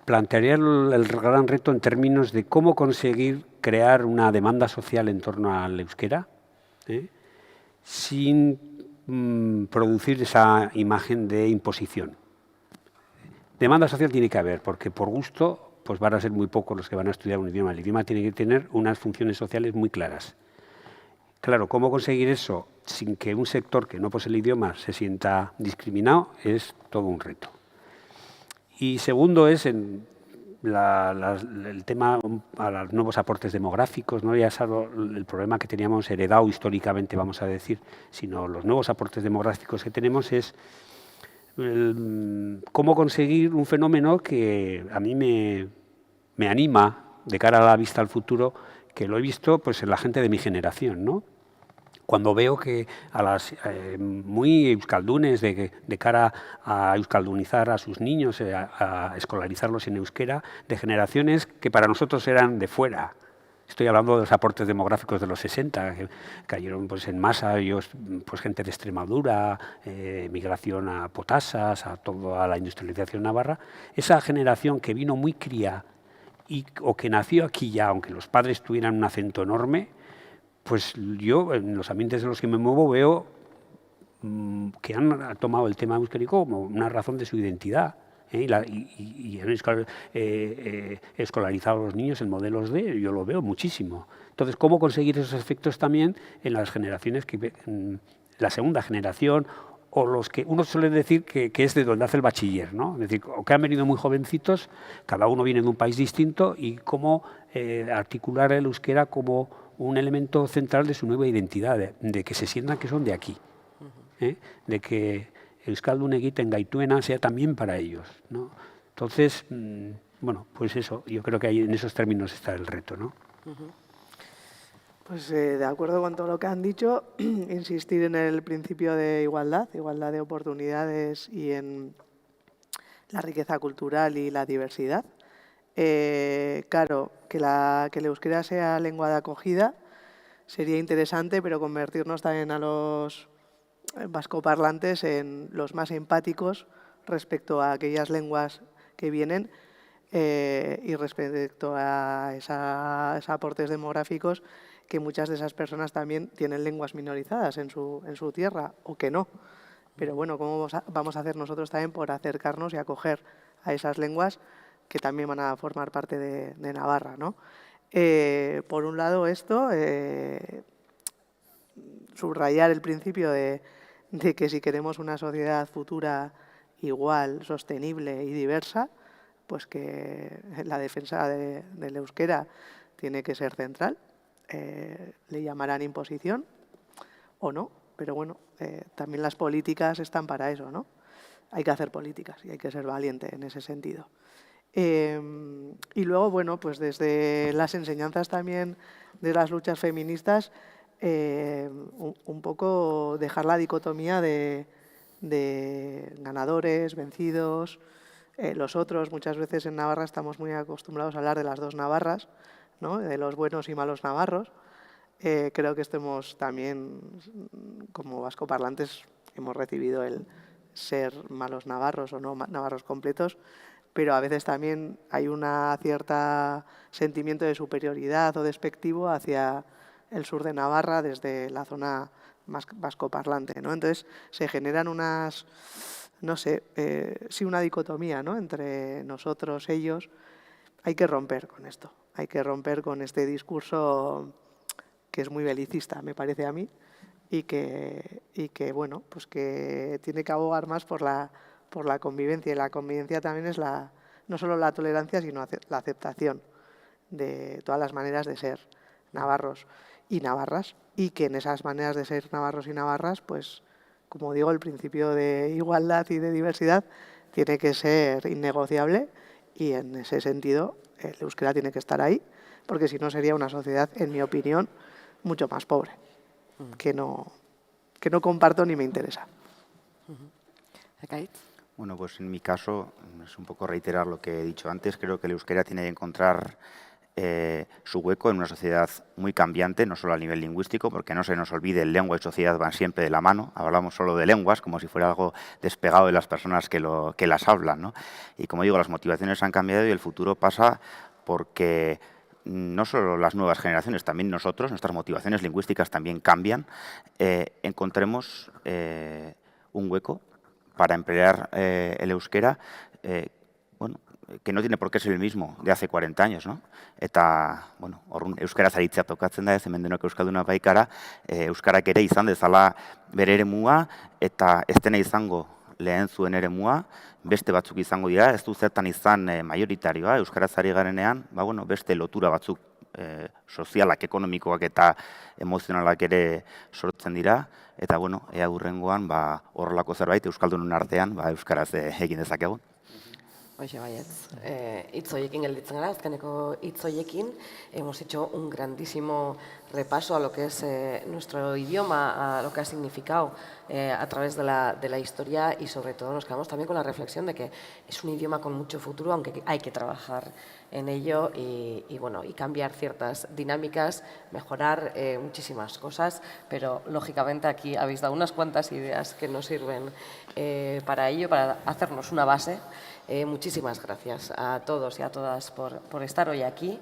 plantearía el gran reto en términos de cómo conseguir crear una demanda social en torno al euskera, sin producir esa imagen de imposición. Demanda social tiene que haber, porque por gusto pues van a ser muy pocos los que van a estudiar un idioma. El idioma tiene que tener unas funciones sociales muy claras. Claro, ¿cómo conseguir eso sin que un sector que no posee el idioma se sienta discriminado? Es todo un reto. Y segundo es el tema a los nuevos aportes demográficos, no ya solo el problema que teníamos heredado históricamente, vamos a decir, sino los nuevos aportes demográficos que tenemos es cómo conseguir un fenómeno que a mí me anima de cara a la vista al futuro, que lo he visto pues en la gente de mi generación, ¿no? Cuando veo que a las muy euskaldunes, de cara a euskaldunizar a sus niños, a escolarizarlos en euskera, de generaciones que para nosotros eran de fuera. Estoy hablando de los aportes demográficos de los 60, que cayeron pues en masa, pues gente de Extremadura, migración a Potasas, a toda la industrialización navarra. Esa generación que vino muy cría o que nació aquí ya, aunque los padres tuvieran un acento enorme, pues yo, en los ambientes en los que me muevo, veo que han tomado el tema euskérico como una razón de su identidad. Y han escolarizado a los niños en modelos D, yo lo veo muchísimo. Entonces, ¿cómo conseguir esos efectos también en las generaciones, la segunda generación, o los que uno suele decir que es de donde hace el bachiller, ¿no? Es decir, o que han venido muy jovencitos, cada uno viene de un país distinto, y cómo articular el euskera como un elemento central de su nueva identidad, de que se sientan que son de aquí, de que euskaldun egiten gaituena sea también para ellos, ¿no? Entonces, bueno, pues eso, yo creo que ahí en esos términos está el reto, ¿no? Pues de acuerdo con todo lo que han dicho, insistir en el principio de igualdad de oportunidades y en la riqueza cultural y la diversidad. Claro, que el euskera sea lengua de acogida sería interesante, pero convertirnos también a los vascoparlantes en los más empáticos respecto a aquellas lenguas que vienen y respecto a esos aportes demográficos, que muchas de esas personas también tienen lenguas minorizadas en su tierra, o que no. Pero bueno, ¿cómo vamos a hacer nosotros también por acercarnos y acoger a esas lenguas que también van a formar parte de Navarra, ¿no? Por un lado esto, subrayar el principio de que si queremos una sociedad futura igual, sostenible y diversa, pues que la defensa del euskera tiene que ser central. Le llamarán imposición o no, pero bueno, también las políticas están para eso, ¿no? Hay que hacer políticas y hay que ser valiente en ese sentido. Y luego, bueno, pues desde las enseñanzas también de las luchas feministas, un poco dejar la dicotomía de ganadores, vencidos, los otros. Muchas veces en Navarra estamos muy acostumbrados a hablar de las dos Navarras, ¿no? De los buenos y malos navarros. Creo que estemos también, como vascoparlantes, hemos recibido el ser malos navarros o no navarros completos, pero a veces también hay una cierta sentimiento de superioridad o despectivo hacia el sur de Navarra desde la zona más vascoparlante, ¿no? Entonces se generan unas, no sé, sí, una dicotomía, ¿no? Entre nosotros, ellos. Hay que romper con esto, hay que romper con este discurso que es muy belicista, me parece a mí, y que bueno, pues que tiene que abogar más por la convivencia. Y la convivencia también es no solo la tolerancia, sino la aceptación de todas las maneras de ser navarros y navarras, y que en esas maneras de ser navarros y navarras, pues, como digo, el principio de igualdad y de diversidad tiene que ser innegociable, y en ese sentido el euskera tiene que estar ahí, porque si no sería una sociedad, en mi opinión, mucho más pobre, que no comparto ni me interesa. Bueno, pues en mi caso, es un poco reiterar lo que he dicho antes. Creo que el euskera tiene que encontrar su hueco en una sociedad muy cambiante, no solo a nivel lingüístico, porque no se nos olvide, lengua y sociedad van siempre de la mano. Hablamos solo de lenguas como si fuera algo despegado de las personas que las hablan, ¿no? Y como digo, las motivaciones han cambiado y el futuro pasa porque no solo las nuevas generaciones, también nosotros, nuestras motivaciones lingüísticas también cambian. Encontremos un hueco para emplear el euskera, bueno, que no tiene por qué ser el mismo de hace 40 años, ¿no? Eta, bueno, orrun euskaraz aritzea tokatzen da, ez hemen denok euskalduna baikara, euskarak ere izan dezala bere eremua, eta ez dena izango lehen zuen eremua, beste batzuk izango dira, ez du zertan izan majoritarioa, euskaraz ari garenean, ba, bueno, beste lotura batzuk sozialak, ekonomikoak eta emozionalak ere sortzen dira, eta, bueno, ea hurrengoan, ba, horrelako zerbait euskaldunon artean, ba, euskaraz egin dezakegun. Oye, baietz, hitz horiekin gelditzen gara, azkeneko hitz horiekin hemos hecho un grandísimo repaso a lo que es nuestro idioma, a lo que ha significado a través de la historia, y sobre todo nos quedamos también con la reflexión de que es un idioma con mucho futuro, aunque hay que trabajar en ello y bueno, y cambiar ciertas dinámicas, mejorar muchísimas cosas, pero lógicamente aquí habéis dado unas cuantas ideas que nos sirven para ello, para hacernos una base Muchísimas gracias a todos y a todas por estar hoy aquí.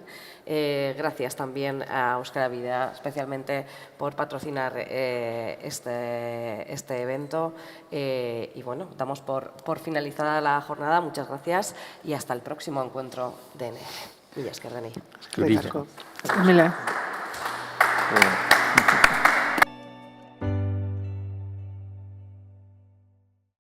Gracias también a Euskara Bidea, especialmente por patrocinar este evento. Y bueno, damos por finalizada la jornada. Muchas gracias y hasta el próximo encuentro de DNN. Mila esker, Dani. Eskerrik asko. Mila. Bueno.